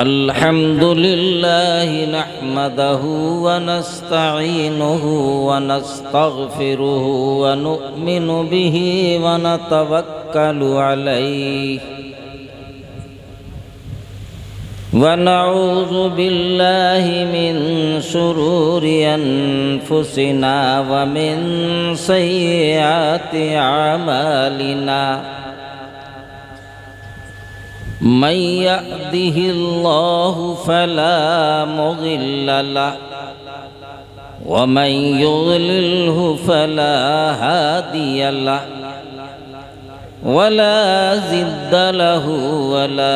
अल्हम्दुलिल्लाह नहमदहु व नस्तईनुहु व नस्तगफिरुहु व नु'मिनु बिही व नतवक्कलु अलैहि व नऊज़ु बिल्लाहि मिन शुरूरि अनफुसिना व मिन सय्यिआति अमालिना मन यहदिहिल्लाहु फला मुज़िल्ल लहु व मन युज़लिल्हु फला हादिय लहु वला ज़िद्द लहु वला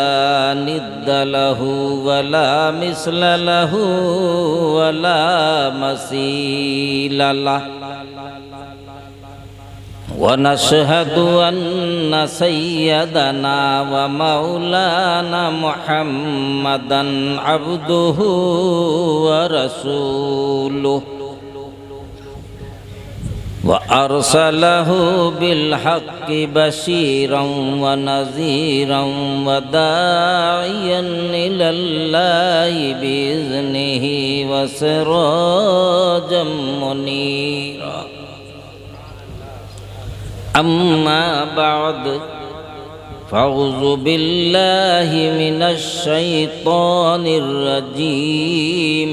निद्द लहु वला मिस्ल लहु वला मसील लहु वनशहदु अन्न सय्यदना व मौलाना मुहम्मदन अब्दुहु व रसूलुहु व अरसलहु बिलहक्कि बशीरन व नज़ीरन व दाइयन इलल्लाहि बिइज़्निहि व सिराजम मुनीरा। अम्मा बाद फ़अऊज़ु बिल्लाहि मिनश शैतानिर रजीम।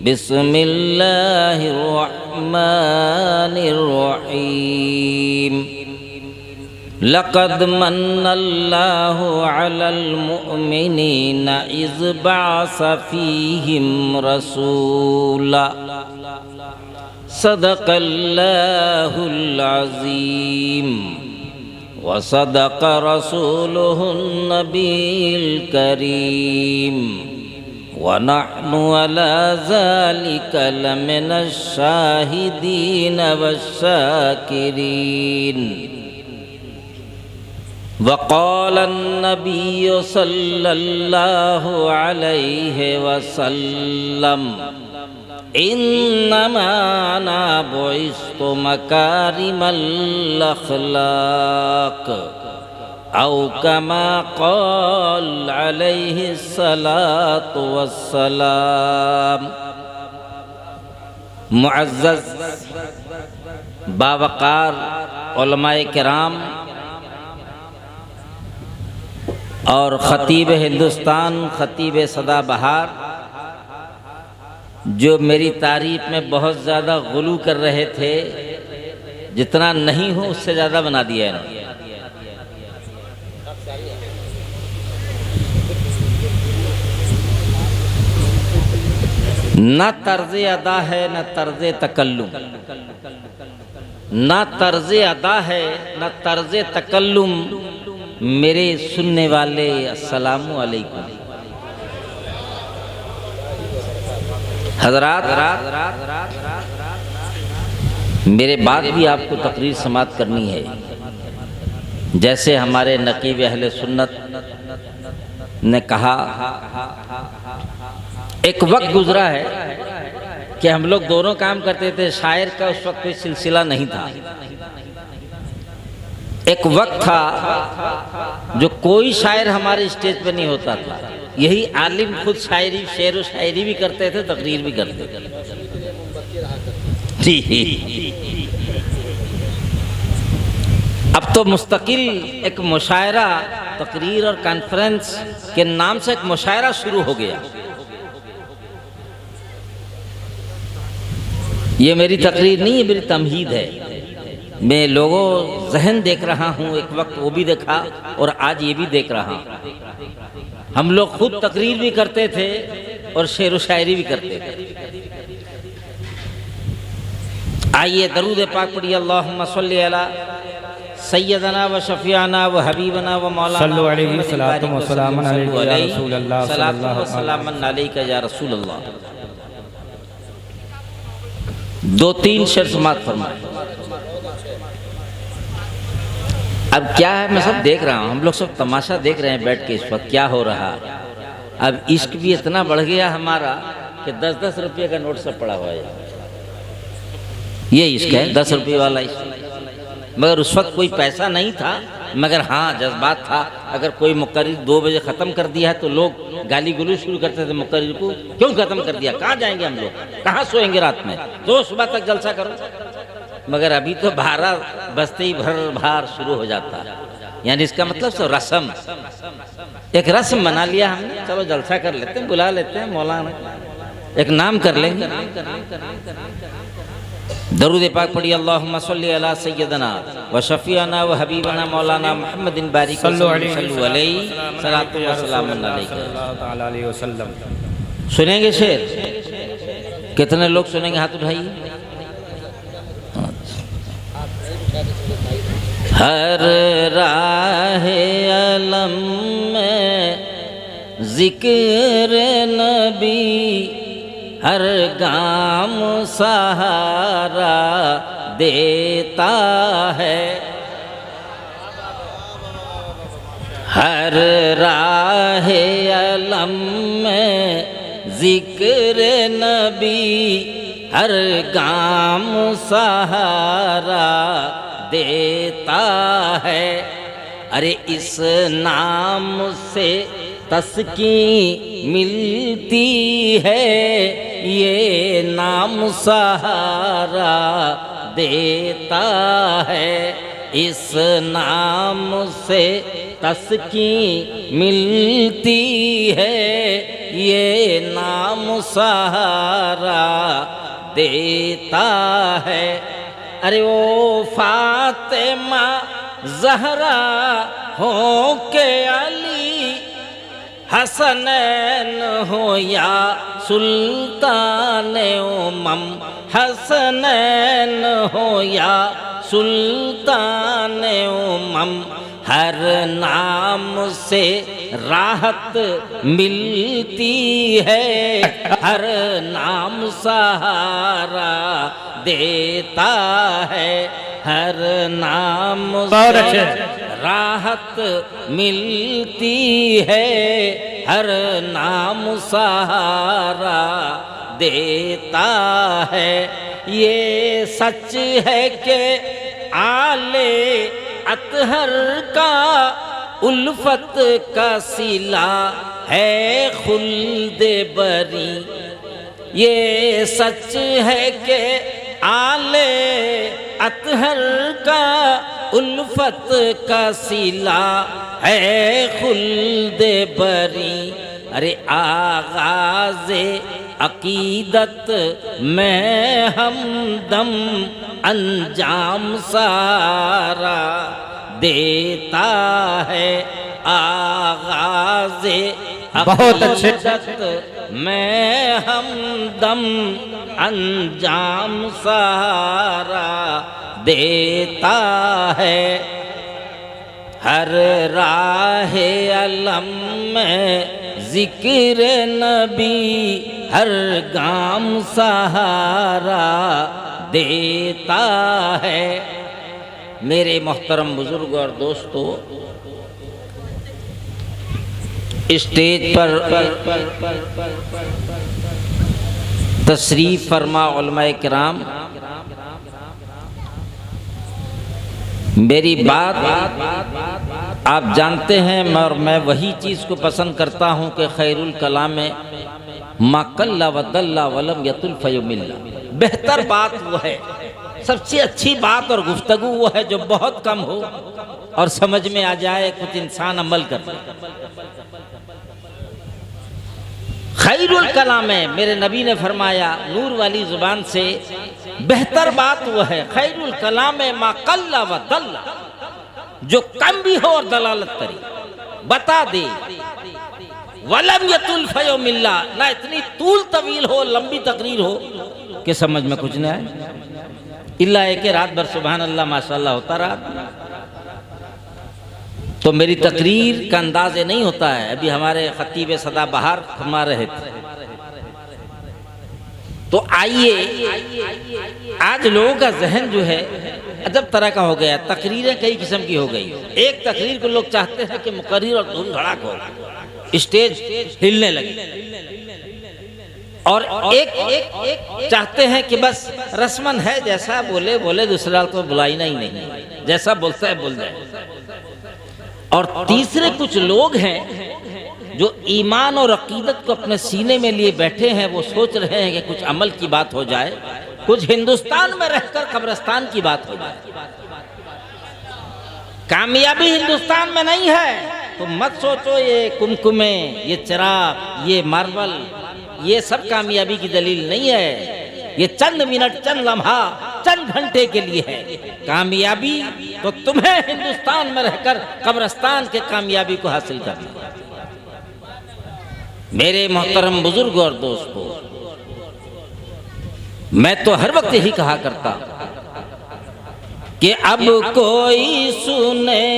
बिस्मिल्लाहिर रहमानिर रहीम। लक़द मन्नल्लाहु अलल मुअमिनीना इज़ बअस फ़ीहिम रसूला सदक़ल्लाहुल अज़ीम व सदक़ रसूलुहुन नबील करीम व नहनु अला ज़ालिका लमिनश शाहिदीन वश्शाकिरीन। व क़ालन नबिय्यु सल्लल्लाहु अलैहि वसल्लम इन्नमा अना बुइस्तु मकारिमल अख़लाक़ औ कमा क़ाल अलैहि सलातु वस्सलाम। मुअज़्ज़ज़ बावक़ार उलमाए किराम और ख़तीब हिंदुस्तान, ख़तीब सदाबहार, जो मेरी तारीफ में बहुत ज़्यादा गुलू कर रहे थे, जितना नहीं हो उससे ज़्यादा बना दिया है। न तर्ज़े अदा है न तर्ज़े तकल्लुम, न तर्ज़े अदा है न तर्ज़े तकल्लुम। मेरे सुनने वाले अस्सलामु अलैकुम। हज़रात, मेरे बाद भी आपको तकरीर समाअत करनी है। जैसे हमारे नकीब अहले सुन्नत ने कहा, एक वक्त गुजरा है कि हम लोग दोनों काम करते थे। शायर का उस वक्त कोई सिलसिला नहीं था। एक वक्त था जो कोई शायर हमारे स्टेज पे नहीं होता था। यही आलिम खुद शायरी, शेर व शायरी भी करते थे, तकरीर भी करते थे। अब तो मुस्तकिल एक मुशायरा, तकरीर और कॉन्फ्रेंस के नाम से एक मुशायरा शुरू हो गया। ये मेरी तकरीर नहीं है, मेरी तमहीद है। मैं लोगों जहन देख रहा हूँ, एक वक्त वो भी देखा और आज ये भी देख रहा हूँ। हम लोग खुद तकरीर भी करते थे और शेर व शायरी भी करते थे। आइए दरूद पाक पढ़िए। अल्लाहुम्मा सल्लि अला सय्यदना व शफीअना व हबीबना व मौलाना सल्लल्लाहु अलैहि वसल्लम व सलामन अलैका या रसूल अल्लाह सल्लल्लाहु अलैका या रसूल अल्लाह। दो तीन शेर समाअत फरमाए। अब क्या है, मैं सब देख रहा हूँ, हम लोग सब तमाशा देख रहे हैं बैठ के इस वक्त क्या हो रहा है। अब इश्क भी इतना बढ़ गया हमारा कि 10-10 रुपये का नोट सब पड़ा हुआ है। ये इश्क है, 10 रुपये वाला इश्क। मगर उस वक्त कोई पैसा नहीं था, मगर हाँ जज्बात था। अगर कोई मुकर्रिर 2 बजे ख़त्म कर दिया है तो लोग गाली गलौज शुरू करते थे मुकर्रिर को, क्यों ख़त्म कर दिया, कहाँ जाएंगे हम लोग, कहाँ सोएंगे रात में, तो सुबह तक जलसा करो। मगर अभी तो 12 बजते ही भर भार शुरू हो जाता। यानी इसका मतलब सो रस्म, एक रस्म बना लिया हमने, चलो जलसा कर लेते हैं, बुला लेते हैं मौलाना, एक नाम कर लेंगे। दरूद पाक पढ़िए, अल्लाहुम्मा सल्ली अला सय्यदना व शफीअना व हबीबना मौलाना मुहम्मदिन बारिक सल्लल्लाहु अलैहि सलातु व सलामुन अलैहि वसल्लम। सुनेंगे शेर? कितने लोग सुनेंगे, हाथ उठाइए। हर राहे अलम में जिक्र नबी, हर गाम सहारा देता है। हर राहे अलम में जिक्र नबी, हर गाम सहारा देता है। अरे इस नाम से तस्कीन मिलती है, ये नाम सहारा देता है। इस नाम से तस्कीन मिलती है, ये नाम सहारा देता है। अरे वो फातिमा ज़हरा हो के अली, हसनैन हो या सुल्तान उमम, हसनैन हो या सुल्तान उमम, हर नाम से राहत मिलती है, हर नाम सहारा देता है। हर नाम से राहत मिलती है, हर नाम सहारा देता है। ये सच है कि आले अतहर का उल्फत का सिला है खुल्दे बरी। ये सच है कि आले अतहर का उल्फत का सिला है खुल्दे बरी। अरे आगाज़े अकीदत में हमदम अंजाम सारा देता है। आगाज़े अकीदत में हमदम अंजाम सारा देता है। हर राहे अलम में जिक्र नबी, हर गाम सहारा देता है। मेरे मोहतरम बुजुर्ग और दोस्तों, स्टेज पर तशरीफ फरमा उलमाए किराम, मेरी बात आप जानते हैं और मैं वही चीज़ को पसंद करता हूँ कि खैरुल कलाम में माकल्ला वदल्ला वलम यतुल फयुमिल्ला। बेहतर बात वो है, सबसे अच्छी बात और गुफ्तगू वो है जो बहुत कम हो और समझ में आ जाए, कुछ इंसान अमल कर। खैरुल कलाम में मेरे नबी ने फरमाया नूर वाली जुबान से, बेहतर बात वो है खैरुल कलाम में माकल्ला व दल्ला, जो कम भी हो और दलालत करे, बता दे। वलम यतुल फयुमिल्ला, ना इतनी तूल तवील हो, लंबी तकरीर हो कि समझ में कुछ नहीं आए, इल्ला है कि रात भर सुबहान अल्लाह माशाअल्लाह होता रहा। तो मेरी तकरीर का अंदाज ये नहीं होता है। अभी हमारे खतीब सदा बहार फरमा रहे थे, तो आइए, आज लोगों का जहन जो है अजब तरह का हो गया। तकरीरें कई किस्म की हो गई। एक तकरीर को लोग चाहते हैं कि मुकर्रिर और धूम धड़ाक हो, स्टेज हिलने लगे, और एक चाहते हैं कि बस रस्मन है, जैसा बोले बोले, दूसरा को बुलाना ही नहीं, जैसा बोलता है बोल जाए। और तीसरे कुछ लोग हैं जो ईमान और अकीदत को अपने सीने में लिए बैठे हैं। वो सोच रहे हैं कि कुछ अमल की बात हो जाए, कुछ हिंदुस्तान में रहकर कब्रिस्तान की बात हो जाए। कामयाबी हिंदुस्तान में नहीं है तो मत सोचो ये कुमकुमे, ये चिराग, ये मार्बल, ये सब कामयाबी की दलील नहीं है। ये चंद मिनट, चंद लम्हा, चंद घंटे के लिए है। कामयाबी तो तुम्हें हिंदुस्तान में रहकर कब्रिस्तान के कामयाबी को हासिल करना। मेरे मोहतरम बुजुर्ग और दोस्तों, मैं तो हर वक्त यही कहा करता कि अब कोई सुने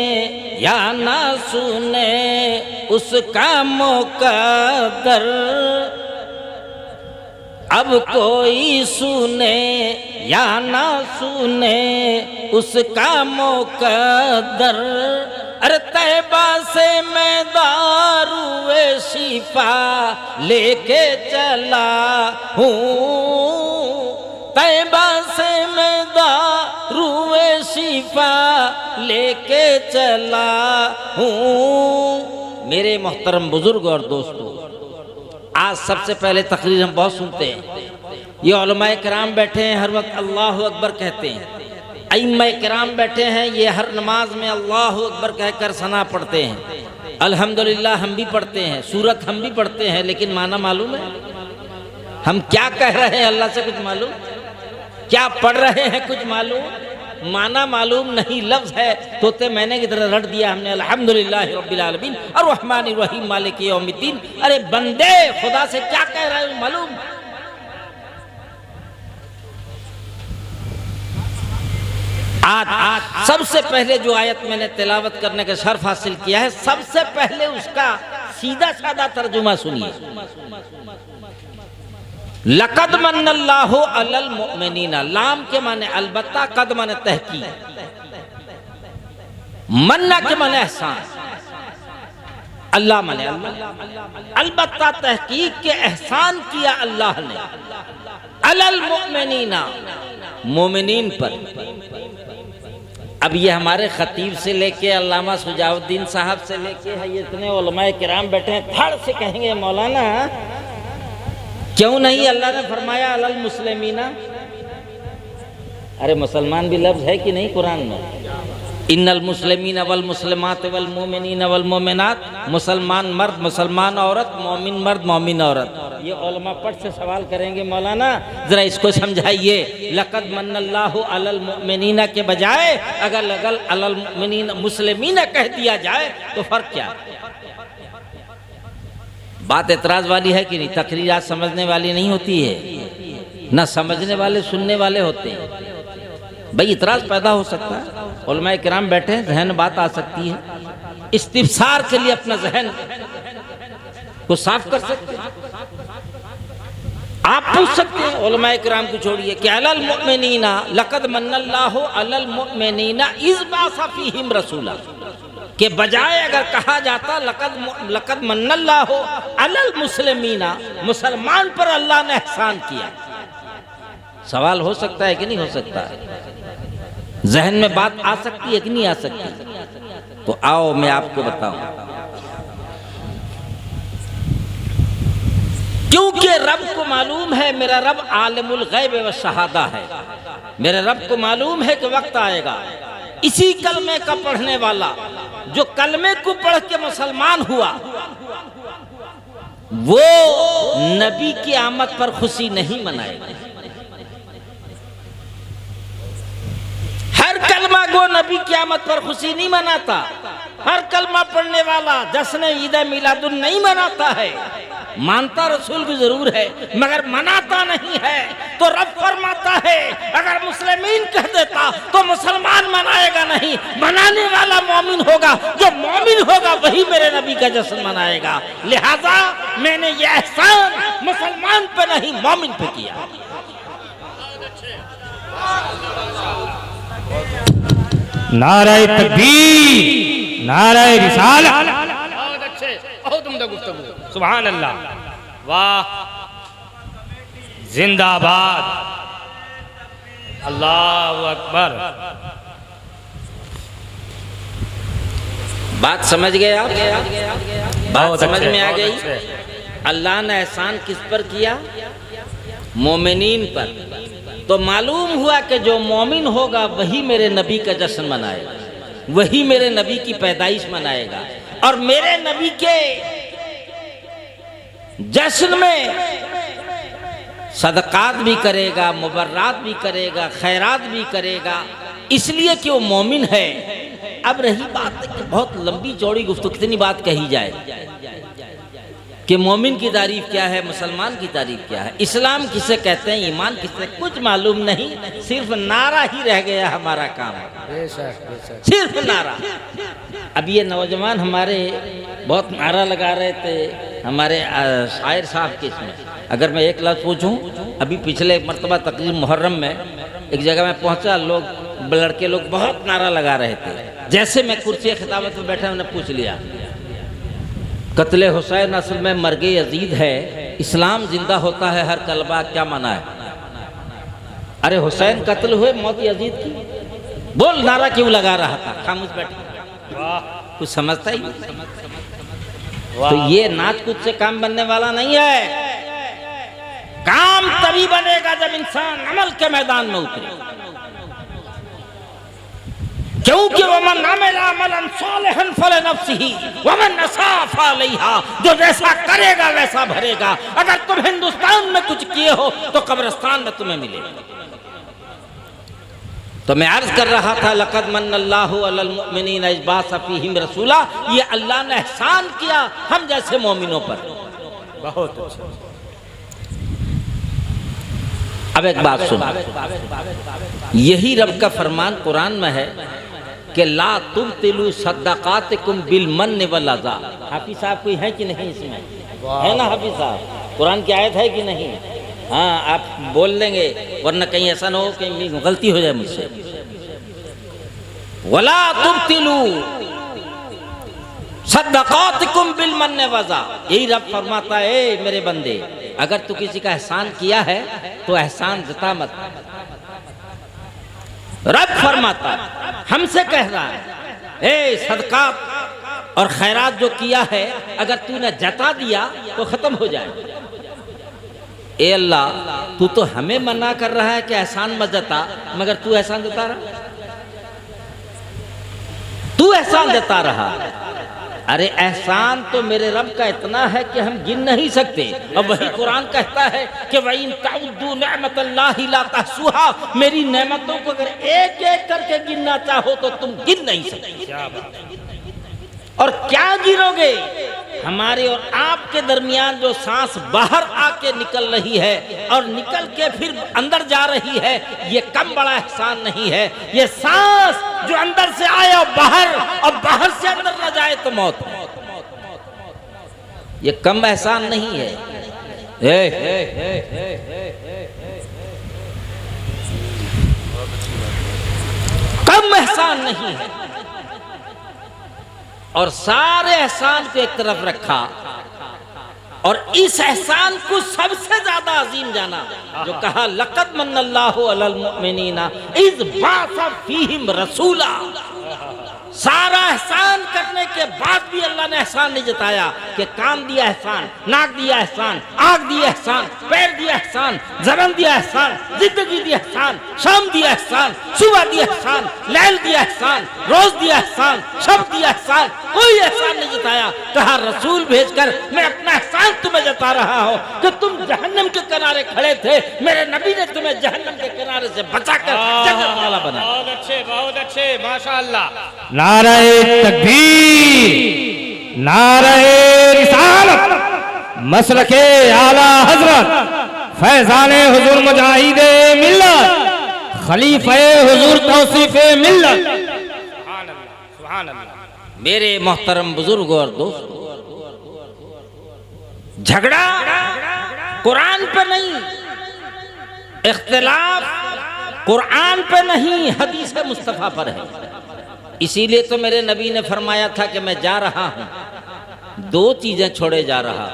या ना सुने उसका मुकद्दर, अब कोई सुने या ना सुने उसका मुकद्दर। अरे तैबा से मैं दारुए शिफा लेके चला हूँ, तैबा से मैं दारुए शिफा लेके चला हूँ। मेरे मोहतरम बुजुर्ग और दोस्तों, आज सबसे पहले तकरीर हम बहुत सुनते हैं। ये उलमाए किराम बैठे हैं, हर वक्त अल्लाह अकबर कहते हैं। अइम्मा किराम बैठे हैं, ये हर नमाज में अल्लाह अकबर कहकर सना पढ़ते हैं। अल्हम्दुलिल्लाह हम भी पढ़ते हैं, सूरत हम भी पढ़ते हैं, लेकिन माना मालूम है? हम क्या कह रहे हैं अल्लाह से कुछ मालूम? क्या पढ़ रहे हैं कुछ मालूम? माना मालूम नहीं। लफ्ज है तोते मैंने की तरह रट दिया हमने, अल्हम्दुलिल्लाह रब्बिल आलमीन अर्रहमानिर रहीम मालिक यौमिद्दीन। अरे बंदे, खुदा से क्या कह रहे हो मालूम? आज सबसे पहले जो आयत मैंने तिलावत करने का शर्फ हासिल किया है, सबसे पहले उसका सीधा साधा तर्जुमा सुनिए। लक़द मन्नल्लाहु अलल मुमिनीना, लाम के माने अलबत्ता, कद माने तहकीक, मन्ना के माने एहसान, अल्लाह माने अल्लाह, अलबत्ता तहकीक के एहसान किया अल्लाह ने अलल मुमिनीना, मोमिनीन पर। अब ये हमारे खतीब से लेके अल्लामा सुजाउद्दीन साहब से लेके है, ये इतने उलमाए किराम बैठे हैं, धड़ से कहेंगे मौलाना क्यों नहीं अल्लाह ने फरमाया अलल मुस्लिमीना? अरे मुसलमान भी लफ्ज है कि नहीं कुरान में? इन्नल मुस्लिमीन वल मुस्लिमात वल मोमिनीन वल मोमिनात, मुसलमान मर्द, मुसलमान औरत, मोमिन मर्द, मोमिन औरत। ये उलमा पट से सवाल करेंगे मौलाना जरा इसको समझाइए। लक़द मन्नल्लाहु अलल मुमिनीना के बजाय अगर अलल मुमिनीन मुस्लिमीना कह दिया जाए तो फर्क क्या? बात एतराज वाली है कि नहीं? तकरीरात समझने वाली नहीं होती है, ना समझने वाले सुनने वाले होते हैं। भाई इतराज पैदा हो सकता है, उलमाए किराम बैठे हैं, जहन बात आ सकती है। इस्तिफसार के लिए अपना जहन को साफ कर सकते हैं। आप पूछ सकते हैं, उलमाए किराम को छोड़िए कि अलल मुमिनीना लक़द मन्नल्लाहु अलल मुमिनीना इज़ बअसा फ़ीहिम रसूला के बजाय अगर कहा जाता लक़द मन्नल्लाहु अलल मुस्लिमीना, मुसलमान पर अल्लाह ने एहसान किया। सवाल हो सकता है कि नहीं हो सकता? जहन में बात आ सकती है कि नहीं आ सकती? तो आओ मैं आपको बताऊं। क्योंकि रब को मालूम है मेरा रब आलिमुल गैब व शहादा है। मेरे रब को मालूम है कि वक्त आएगा, इसी कलमे का पढ़ने वाला जो कलमे को पढ़ के मुसलमान हुआ, वो नबी की आमद पर खुशी नहीं मनाएगा। हर कलमा गो नबी की आमद पर खुशी नहीं मनाता। हर कलमा पढ़ने वाला जश्न ईद मिलादुन नहीं मनाता है। मानता रसूल भी जरूर है मगर मनाता नहीं है। तो रब फरमाता है अगर मुस्लिमीन कह देता तो मुसलमान मनाएगा नहीं, मनाने वाला मोमिन होगा। जो मोमिन होगा वही मेरे नबी का जश्न मनाएगा। लिहाजा मैंने ये एहसान मुसलमान पे नहीं मोमिन पे किया। नाराए तकबीर, नाराए रिसालत। बहुत अच्छे, बहुत उम्दा गुफ्तगू। सुभान अल्लाह, वाह, जिंदाबाद, अल्लाहु अकबर। बात समझ गए आप? बात बहुत समझ अच्छे, में आ बहुत गई? अच्छे। अल्लाह ने एहसान किस पर किया? मोमिनीन पर। तो मालूम हुआ कि जो मोमिन होगा वही मेरे नबी का जश्न मनाएगा, वही मेरे नबी की पैदाइश मनाएगा, और मेरे नबी के जश्न में सदकात भी करेगा, मुबर्रात भी करेगा, खैरात भी करेगा, इसलिए कि वो मोमिन है। अब रही बात कि बहुत लंबी चौड़ी गुफ्तगू, कितनी बात कही जाए कि मोमिन की तारीफ क्या है, मुसलमान की तारीफ क्या है, इस्लाम किसे कहते हैं, ईमान किसे, कुछ मालूम नहीं, सिर्फ नारा ही रह गया हमारा काम, सिर्फ नारा। अब ये नौजवान हमारे बहुत नारा लगा रहे थे हमारे शायर साहब के इसमें। अगर मैं एक लफ्ज़ पूछूं, अभी पिछले एक मरतबा तकरीब मुहर्रम में एक जगह में पहुंचा, लोग लड़के लोग बहुत नारा लगा रहे थे। जैसे मैं कुर्सी खिताबत में बैठा, मैंने पूछ लिया, कत्ले हुसैन असल में मर्गे यजीद है, इस्लाम जिंदा होता है हर कलबा, क्या माना है? अरे हुसैन कत्ल हुए, मौत यजीद की, बोल नारा क्यों लगा रहा था? खामोश बैठे, कुछ समझता ही नहीं। तो ये नाच कूद से काम बनने वाला नहीं है। काम तभी बनेगा जब इंसान अमल के मैदान में उतरे, क्योंकि वमन अमला अमलन सालिहन फलिनफ्सिही वमन असा फअलैहा, जो जैसा करेगा वैसा भरेगा। अगर तुम हिंदुस्तान में कुछ किए हो तो कब्रिस्तान में तुम्हें मिलेगा। तो मैं अर्ज कर रहा था, लक़द मन्नल्लाहु अलल मुमिनीन इज़ बअसा फ़ीहिम रसूला, ये अल्लाह ने एहसान किया हम जैसे मोमिनों पर। बहुत अच्छा। अब एक बात सुनो, यही रब का फरमान कुरान में है कि ला तुब्तिलू सद्दक़ातिकुम बिल मन्न वल अज़ा। हाफिज़ साहब कोई है कि नहीं इसमें? है ना हाफिज़ साहब? कुरान की आयत है कि नहीं? हाँ, आप बोल देंगे, वरना कहीं ऐसा ना हो कि गलती हो जाए मुझसे। वला तुब्तिलू सद्दक़ातिकुम बिल मन्न वल अज़ा, यही रब फरमाता है, मेरे बंदे अगर तू किसी का एहसान किया है तो एहसान जता मत। रब फरमाता हमसे कह रहा है, सदकात और खैरात जो किया है अगर तूने जता दिया तो खत्म हो जाए। ए अल्लाह, तू तो हमें मना कर रहा है कि एहसान मत जता, मगर तू एहसान जता रहा, तू एहसान जता रहा। अरे एहसान तो मेरे रब का इतना है कि हम गिन नहीं सकते। अब वही कुरान कहता है कि वइन तउद्दू निअमतल्लाहि ला तहसूहा, मेरी नेमतों को अगर एक एक करके गिनना चाहो तो तुम गिन नहीं सकते। और क्या गिनोगे? हमारे और आपके दरमियान जो सांस बाहर आके निकल रही है और निकल के फिर अंदर जा रही है, ये कम बड़ा एहसान नहीं है। ये सांस जो अंदर से आए और बाहर से अंदर न जाए तो मौत, ये कम एहसान नहीं है। कम एहसान नहीं है। और सारे एहसान को एक तरफ रखा और इस एहसान को सबसे ज्यादा अजीम जाना, जो कहा लक़द मन्नल्लाहु अलल मुमिनीना इज़ बअसा फ़ीहिम रसूला। सारा एहसान करने के बाद भी अल्लाह ने एहसान नहीं जताया कि कान दिया एहसान, नाक दिया एहसान, आँख दिया एहसान, पैर दिया एहसान, ज़बान दिया एहसान, जिंदगी दिया एहसान, शाम दिया एहसान, सुबह दिया एहसान, लैल दिया एहसान, रोज दिया एहसान, शब दिया एहसान, कोई एहसान नहीं जताया। कहा रसूल भेजकर मैं अपना एहसान तुम्हें जता रहा हूँ कि तुम जहन्नम के किनारे खड़े थे, मेरे नबी ने तुम्हें जहन्नम के किनारे से बचाकर जन्नत वाला बनाया। बहुत अच्छे, माशाअल्लाह। नारे तकबीर, नारे रिसालत, मसलके आला हजरत फैजाने हुजूर मुजाहिदे मिल्लत, खलीफे हुजूर तौसीफे मिल्लत। सुभान अल्लाह, सुभान अल्लाह। मेरे मोहतरम बुजुर्ग और दोस्तों, झगड़ा कुरान पे नहीं, इख्तिलाफ कुरान पे नहीं, हदीस मुस्तफा पर है। इसीलिए तो मेरे नबी ने फरमाया था कि मैं जा रहा हूं, दो चीजें छोड़े जा रहा।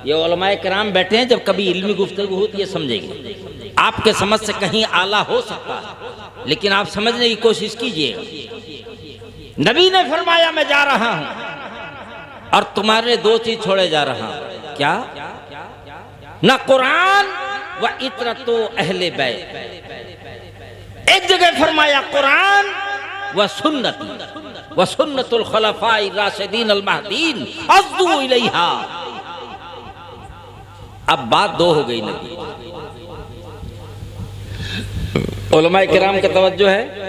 ये उलमाए किराम बैठे हैं, जब कभी इल्मी गुफ्तगू हो तो ये समझेंगे। आपके समझ से कहीं आला हो सकता है, लेकिन आप समझने की कोशिश कीजिए। नबी ने फरमाया मैं जा रहा हूं और तुम्हारे दो चीज छोड़े जा रहा हूं। क्या? ना कुरान व इतरतो अहले बैत। एक जगह फरमाया कुरान व सुन्नतुल खुलफाए राशिदीन अल महदीन अज़्दू इलैहा। अब बात दो हो गई नबी। उलमाए किराम का तवज्जो है,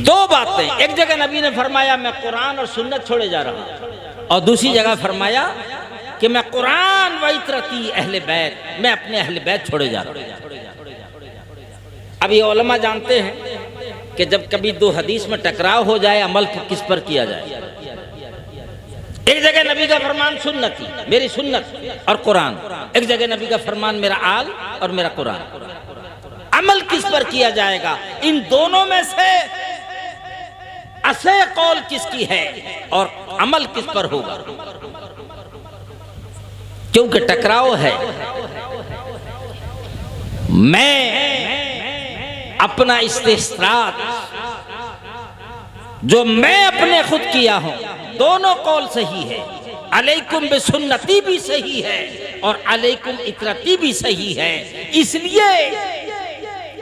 दो बातें। एक जगह नबी ने फरमाया मैं कुरान और सुन्नत छोड़े जा रहा हूं, और दूसरी जगह फरमाया कि मैं कुरान व इतरती अहले बैत, मैं अपने अहले बैत छोड़े जा रहा हूं। अब ये उलमा जानते हैं कि जब कभी दो हदीस में टकराव हो जाए, अमल किस पर किया जाए। एक जगह नबी का फरमान सुन्नती, मेरी सुन्नत और कुरान, एक जगह नबी का फरमान मेरा आल और मेरा कुरान। अमल किस पर किया जाएगा? इन दोनों में से असह कौल किसकी है और अमल किस पर होगा? क्योंकि टकराव है। मैं अपना इस्तिस्रात जो मैं अपने खुद किया हूं, दोनों कौल सही है। अलैकुम बिसुन्नती भी सही है और अलैकुम इतरती भी सही है। इसलिए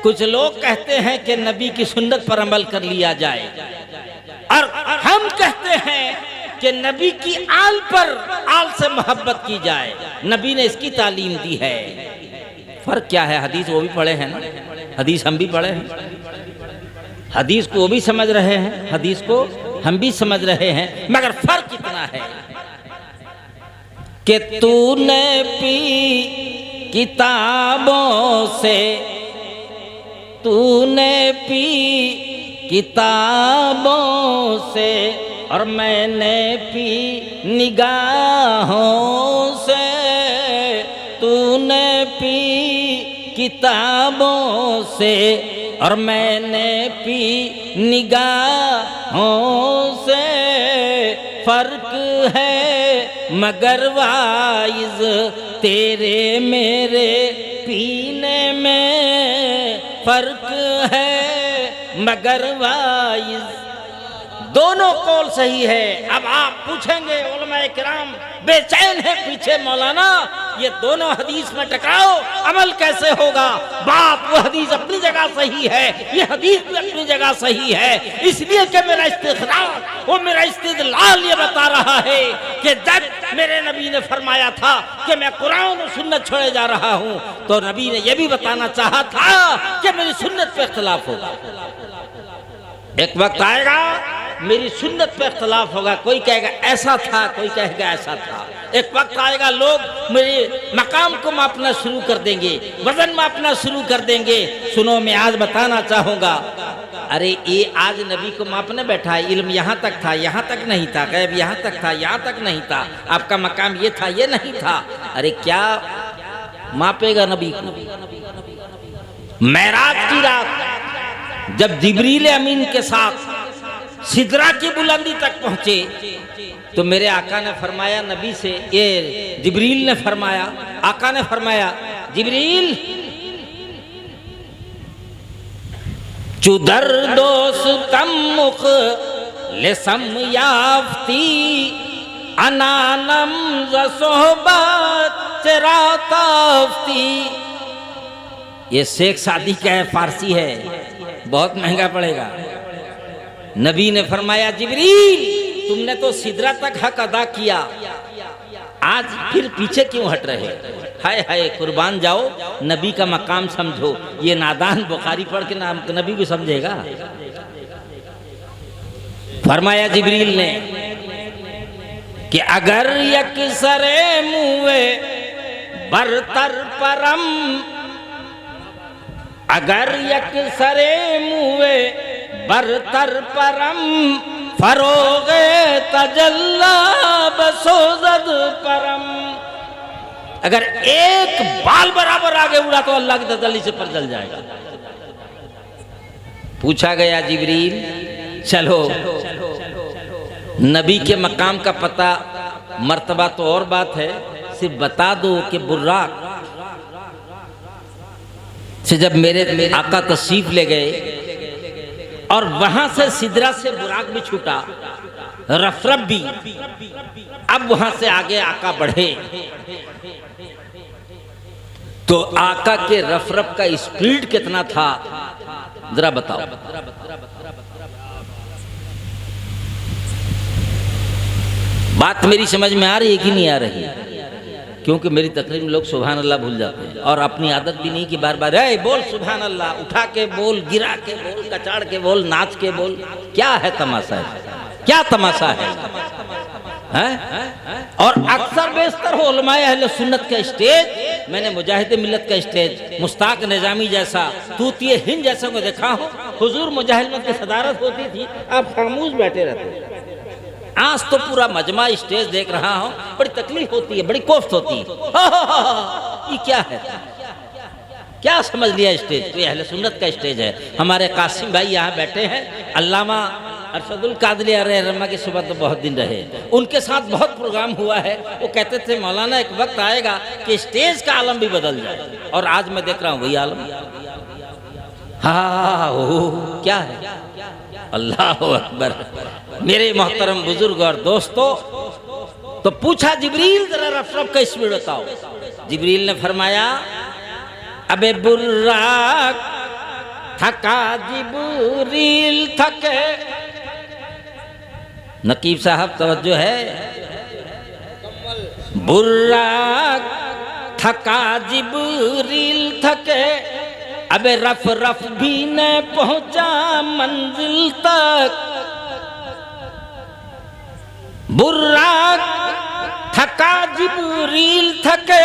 कुछ लोग कहते हैं कि नबी की सुन्नत पर अमल कर लिया जाए, और हम कहते हैं कि नबी की आल पर, आल से मोहब्बत की जाए। नबी ने इसकी तालीम दी है। फर्क क्या है? हदीस वो भी पढ़े हैं ना, हदीस हम भी पढ़े हैं, हदीस को वो भी समझ रहे हैं, हदीस को हम भी समझ रहे हैं, मगर फर्क इतना है कि तूने पी किताबों से, तूने पी किताबों से, और मैंने पी निगाहों से। तूने पी किताबों से और मैंने पी निगाहों से। फर्क है मगर वाइज तेरे मेरे पीने में, फर्क है मगर वाइज। दोनों कौल सही है। अब आप पूछेंगे उलमाए किराम बेचैन है पीछे, मौलाना ये दोनों हदीस में टकराओ, अमल कैसे होगा? बात वो हदीस अपनी जगह सही है, ये हदीस भी अपनी जगह सही है। इसलिए कि मेरा इस्तिदलाल, वो मेरा इस्तिदलाल ये बता रहा है कि जब मेरे नबी ने फरमाया था कि मैं कुरान और सुन्नत छोड़े जा रहा हूं, तो नबी ने यह भी बताना चाहा था कि मेरी सुन्नत पे इख्तिलाफ होगा। एक वक्त आएगा मेरी सुन्नत पे इख्तिलाफ होगा, कोई कहेगा ऐसा था, कोई कहेगा ऐसा था। एक वक्त आएगा लोग मेरे मकाम को मापना शुरू कर देंगे, वजन मापना शुरू कर देंगे। सुनो, मैं आज बताना चाहूंगा, अरे ये आज नबी को मापने बैठा है, इल्म यहाँ तक था, यहाँ तक नहीं था, गैब यहाँ तक था, यहाँ तक नहीं था, आपका मकाम ये था, ये नहीं था। अरे क्या मापेगा नबी को? मेराज की रात जब जिब्रील अमीन के साथ सिदरा की बुलंदी तक पहुंचे, तो मेरे आका ने फरमाया नबी से, ये जिब्रील ने फरमाया, आका ने फरमाया, जिब्रील चुदर दोस्तम मुख लेसम याफ्ती अनानम ज़सोहबत चराताफ्ती। ये शेख सादी का है, फारसी है, बहुत महंगा पड़ेगा। नबी ने फरमाया, जिब्रील तुमने तो सिदरा तक हक अदा किया, आज फिर पीछे क्यों हट रहे? हाय हाय, कुर्बान जाओ, नबी का मकाम समझो। ये नादान बुखारी पढ़ के नाम नबी को समझेगा? फरमाया जिब्रील ने कि अगर यकसरे मुए बरतर परम, अगर यकसरे मुए बरतर परम, फरोगे तजल्ला बसोजद परम। अगर एक बाल बराबर आगे उड़ा तो अल्लाह की तसल्ली से पर जल जाएगा। पूछा गया, जिब्रील चलो नबी के मकाम का पता, मर्तबा तो और बात है, सिर्फ बता दो कि बुर्राक से जब मेरे आका तशरीफ ले गए और वहां से सिदरा से बुराक भी छूटा, रफरफ भी। अब वहां से आगे आका बढ़े तो आका के रफरफ का स्पीड कितना था जरा बताओ। बात मेरी समझ में आ रही है कि नहीं आ रही? क्योंकि मेरी तकरीर में लोग सुभान अल्लाह भूल जाते हैं, और अपनी आदत भी नहीं कि बार बार है बोल सुभान अल्लाह, उठा के बोल, गिरा के बोल, कचाड़ के बोल, नाच के बोल। क्या है तमाशा है? क्या तमाशा है? और अक्सर बेशतर हो उलमाए अहले सुन्नत का स्टेज, मैंने मुजाहिद मिल्लत का स्टेज, मुश्ताक निजामी जैसा, तूतिए हिंद जैसा को देखा हो। हुजूर मुजाहिद की सदारत होती थी, आप खामोश बैठे रहते। आज तो पूरा मजमा स्टेज देख रहा हूं, बड़ी तकलीफ होती है, बड़ी कोफ्त होती है। ये क्या है? क्या समझ लिया स्टेज? तो ये अहले सुन्नत का स्टेज है। हमारे कासिम भाई यहाँ बैठे हैं, अल्लामा अरशदुल कादरी रहमा की सुबह तो बहुत दिन रहे, उनके साथ बहुत प्रोग्राम हुआ है। वो कहते थे मौलाना एक वक्त आएगा कि स्टेज का आलम भी बदल जाए, और आज मैं देख रहा हूँ वही आलम। हाँ क्या है? अल्लाह अकबर। मेरे मोहतरम बुजुर्ग और दोस्तों, तो पूछा जिब्रील जरा रफरफ का स्पीड बताओ। जिब्रील ने फरमाया अबे बुर्राक थका जिब्रील थके। नकीब साहब तवज्जो है। बुर्राक थका जिब्रील थके, अबे रफ रफ भी न पहुंचा मंजिल तक। बुर्राक थका जिब्रील थके,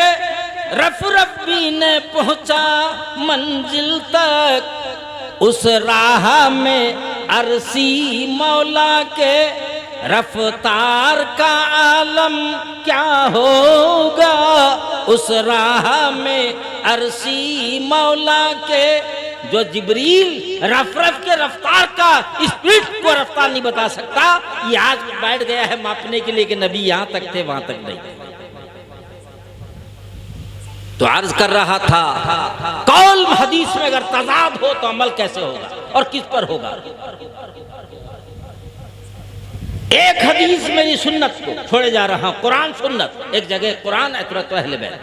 रफ रफ भी न पहुंचा मंजिल तक। उस राह में अरसी मौला के रफ्तार का आलम क्या होगा। उस राह में अरसी मौला के, जो जिब्रील रफ रफ के रफ्तार का स्पीड को रफ्तार नहीं बता सकता, ये आज बैठ गया है मापने के लिए कि नबी यहां तक थे वहां तक नहीं। तो अर्ज कर रहा था कौल हदीस में अगर तजाद हो तो अमल कैसे होगा और किस पर होगा। एक हदीस मेरी सुन्नत को छोड़े जा रहा हूं, कुरान सुन्नत, एक जगह कुरान इतरत अहले बैत,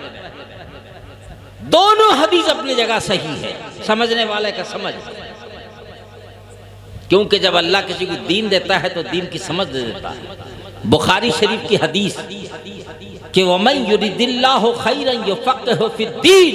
दोनों हदीस अपनी जगह सही है, समझने वाले का समझ। क्योंकि जब अल्लाह किसी को दीन देता है तो दीन की समझ दे देता है। बुखारी शरीफ की हदीस कि वमन युरिदिल्लाहु खैरन युफ़क़िहु फ़िद्दीन,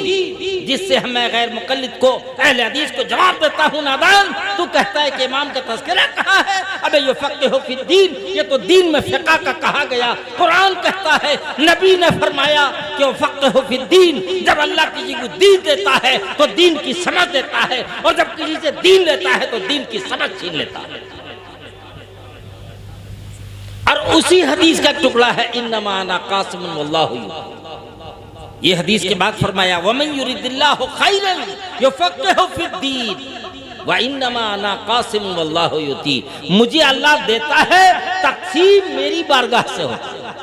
जिससे मैं गैर मुक़ल्लिद को अहले हदीस को जवाब देता हूँ नादान, तू कहता है कि इमाम का तज़किरा कहाँ है। अबे युफ़क़िहु फ़िद्दीन, ये तो दीन में फ़िक़ह का कहा गया। कुरान कहता है, नबी ने फरमाया कि युफ़क़िहु फ़िद्दीन। जब अल्लाह किसी को दीन देता है तो दीन की समझ देता है, और जब किसी से दीन लेता है तो दीन की समझ छीन लेता है। और उसी हदीस का टुकड़ा है इन्नमा अना कासिमुन वल्लाहु युती। ये हदीस के बाद फरमाया वमन युरिदिल्लाहु खैरन युफ़क़िहु फ़िद्दीन व इन्नमा अना कासिमुन वल्लाहु युती। मुझे अल्लाह देता है, तक़सीम मेरी बारगाह से होती है।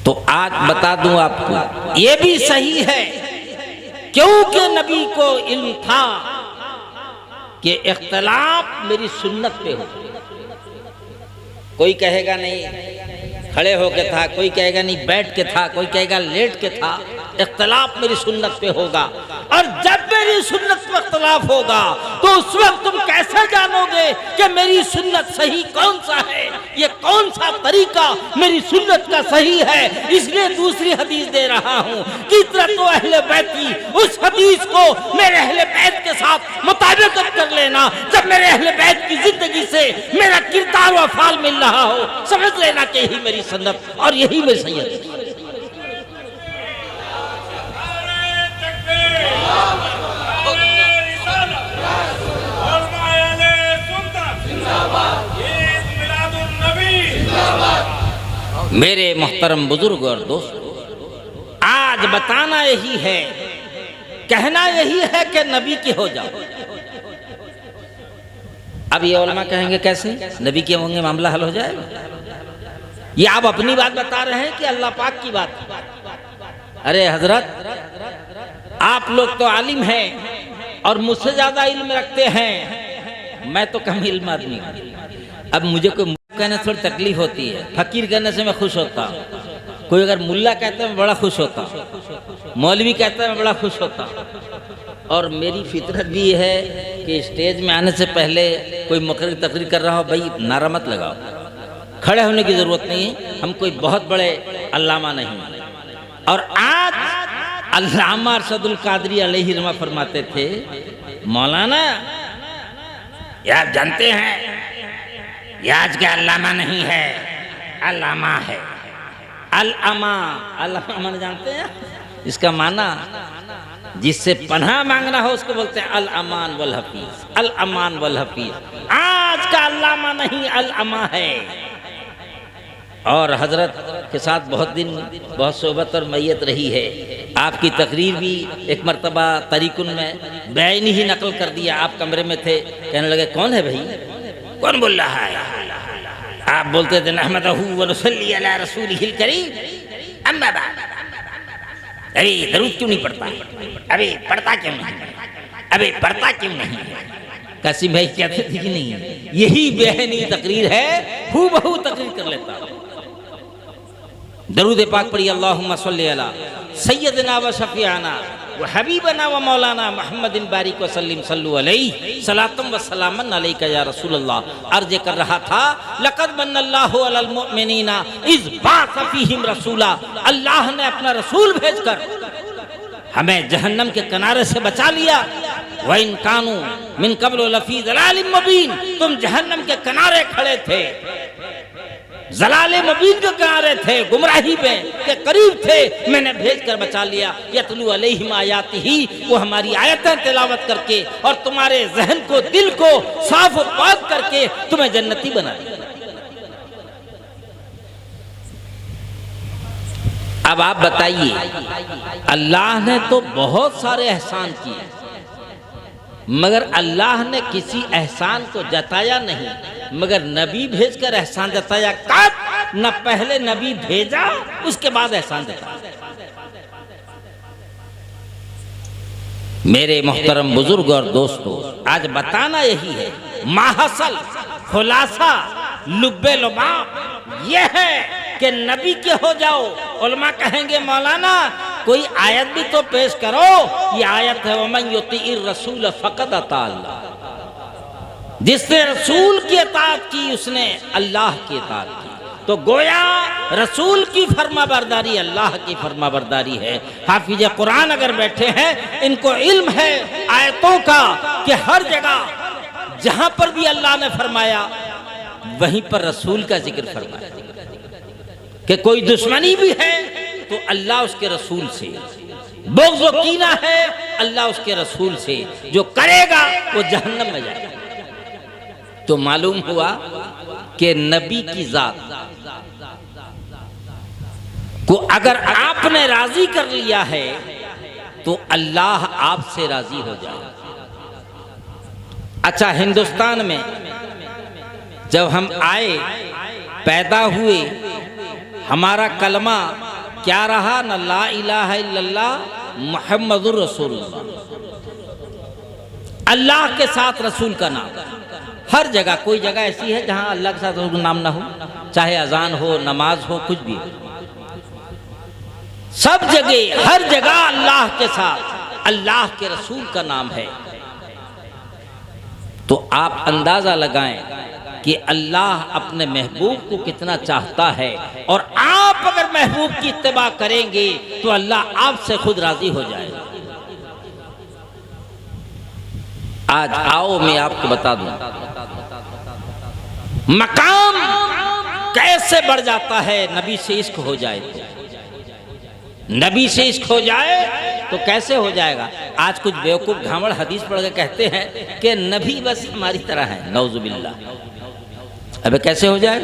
तो आज बता दूं आपको, ये भी सही है क्योंकि नबी को इल्म था कि इख्तिलाफ मेरी सुन्नत पे हो। कोई कहेगा नहीं खड़े होके था, कोई कहेगा नहीं बैठ के था, कोई कहेगा लेट के था। इख्तिलाफ मेरी सुन्नत पे होगा, और जब मेरी सुन्नत पे इख्तिलाफ होगा तो उस वक्त तुम कैसे जानोगे कि मेरी सुन्नत सही कौन सा है, ये कौन सा तरीका मेरी सुन्नत का सही है। इसलिए दूसरी हदीस दे रहा हूँ कि इतरत अहले बैत की, उस हदीस को मेरे अहले बैत के साथ मुताबिकत कर लेना। जब मेरे अहले बैत की जिंदगी से मेरा किरदार व फाल मिल रहा हो, समझ लेना कि यही मेरी सुन्नत और यही मेरी सैयद। मेरे मोहतरम बुजुर्ग और दोस्तों, आज बताना यही है, कहना यही है कि नबी के हो जाओ। अब ये उलमा कहेंगे कैसे नबी के होंगे मामला हल हो जाएगा। ये आप अपनी बात बता रहे हैं कि अल्लाह पाक की बात। अरे हजरत, आप लोग तो आलिम हैं, और मुझसे ज्यादा इल्म रखते हैं, मैं तो कम इल्म आदमी हूं। अब मुझे कोई कहने से थोड़ी तकलीफ होती है, फकीर कहने से मैं खुश होता हूँ। कोई अगर मुल्ला कहता है मैं बड़ा खुश होता, मौलवी कहता है मैं बड़ा खुश होता। और मेरी फितरत भी ये है कि स्टेज में आने से पहले कोई मुकर्रर तकरीर कर रहा हो, भाई नारा मत लगाओ, खड़े होने की ज़रूरत नहीं है, हम कोई बहुत बड़े अल्लामा नहीं। और आज अल्लामा अरशदुल कादरी अलैहि रहमा फरमाते थे, मौलाना ये आप जानते हैं ये आज के अल्लामा नहीं है, अल्लामा है। अल-अमा, अल-अमा जानते हैं इसका माना? जिससे पनाह मांगना हो उसको बोलते हैं अल-अमान वल हफीज, अल-अमान वल हफीज। आज का अल्लामा नहीं, अल-अमा है। और हजरत के साथ बहुत दिन बहुत सोहबत और मैयत रही है। आपकी तकरीर भी एक मरतबा तरीकुन में बैनी ही नकल कर दिया। आप कमरे में थे, कहने लगे कौन है भाई, कौन बोल रहा है? आप बोलते थे नहमदहू व नुसल्ली अला रसूलिहिल करीम अम्मा बाद। अरे दरूद क्यों नहीं पढ़ता, अरे पढ़ता क्यों नहीं, अरे पढ़ता क्यों नहीं? कासिम भाई कहते थे कि नहीं, यही बेहनी तकरीर है, हूबहू तकरीर कर लेता। दरूद पाक पढ़ी, अल्लाहुम्मा सल्ली अला सय्यदना व शफीअना व हबीबना व मौलाना मुहम्मदिन बारिक व सल्लिम सल्लु अलैहि सलातम व सलामन अलैका या रसूलल्लाह। अर्ज कर रहा था, लक़द मन्नल्लाहु अलल मुमिनीना इज़ बाअस फ़ीहिम रसूला। अल्लाह ने अपना रसूल भेजकर हमें जहन्नम के किनारे से बचा लिया। व इन कानू मिन क़ब्ल लफ़ी ज़लालिम मुबीन, तुम जहन्नम के किनारे खड़े थे, जलाले मुबीन के किनारे थे, गुमराही में के करीब थे, मैंने भेज कर बचा लिया। यतलू अलैहिम आयातिही, वो हमारी आयतें तिलावत करके और तुम्हारे जहन को, दिल को साफ और पाक करके तुम्हें जन्नती बना दिया। अब आप बताइए, अल्लाह ने तो बहुत सारे एहसान किए, मगर अल्लाह ने किसी एहसान को जताया नहीं, मगर नबी भेजकर एहसान जताया। कब? न पहले नबी भेजा उसके बाद एहसान जताया। मेरे मोहतरम बुजुर्ग और दोस्तों, आज बताना यही है, माहसल खुलासा लुब्बे लुबाब यह है कि नबी के हो जाओ। उलमा कहेंगे मौलाना कोई आयत भी तो पेश करो। ये आयत है, वमन युतीइर रसूल फक़द अता अल्लाह। जिसने रसूल की इताअत की उसने अल्लाह की इताअत की। तो गोया रसूल की फरमाबरदारी अल्लाह की फरमाबरदारी है। हाफिज कुरान अगर बैठे हैं, इनको इल्म है आयतों का कि हर जगह जहां पर भी अल्लाह ने फरमाया वहीं पर रसूल का जिक्र फरमाया। कि कोई दुश्मनी भी है तो अल्लाह उसके रसूल से, बुग़्ज़ व कीना है अल्लाह उसके रसूल से, जो करेगा वो जहन्नम में जाएगा। तो मालूम हुआ कि नबी की जात को अगर आपने राजी कर लिया है तो अल्लाह आपसे राजी हो जाए। अच्छा, हिंदुस्तान में जब हम आए, पैदा हुए, हमारा कलमा क्या रहा? न ला इलाहा इल्लल्लाह मुहम्मदुर रसूलुल्लाह। अल्लाह के साथ रसूल का नाम। हर जगह, कोई जगह ऐसी है जहां अल्लाह के साथ रसूल का नाम ना हो, चाहे अजान हो, नमाज हो, कुछ भी हो। सब जगह, हर जगह अल्लाह के साथ अल्लाह के रसूल का नाम है। तो आप अंदाजा लगाएं कि अल्लाह अपने महबूब को कितना चाहता है, और आप अगर महबूब की इत्तिबा करेंगे तो अल्लाह आपसे खुद राजी हो जाएगा। आज आओ मैं आपको बता दूं मकाम कैसे बढ़ जाता है नबी से इश्क हो जाए तो। नबी से इश्क हो जाए तो कैसे हो जाएगा? आज कुछ बेवकूफ घावड़ हदीस पढ़ के कहते हैं कि नबी बस हमारी तरह है, नौजुबिल्लाह। अबे कैसे हो जाए?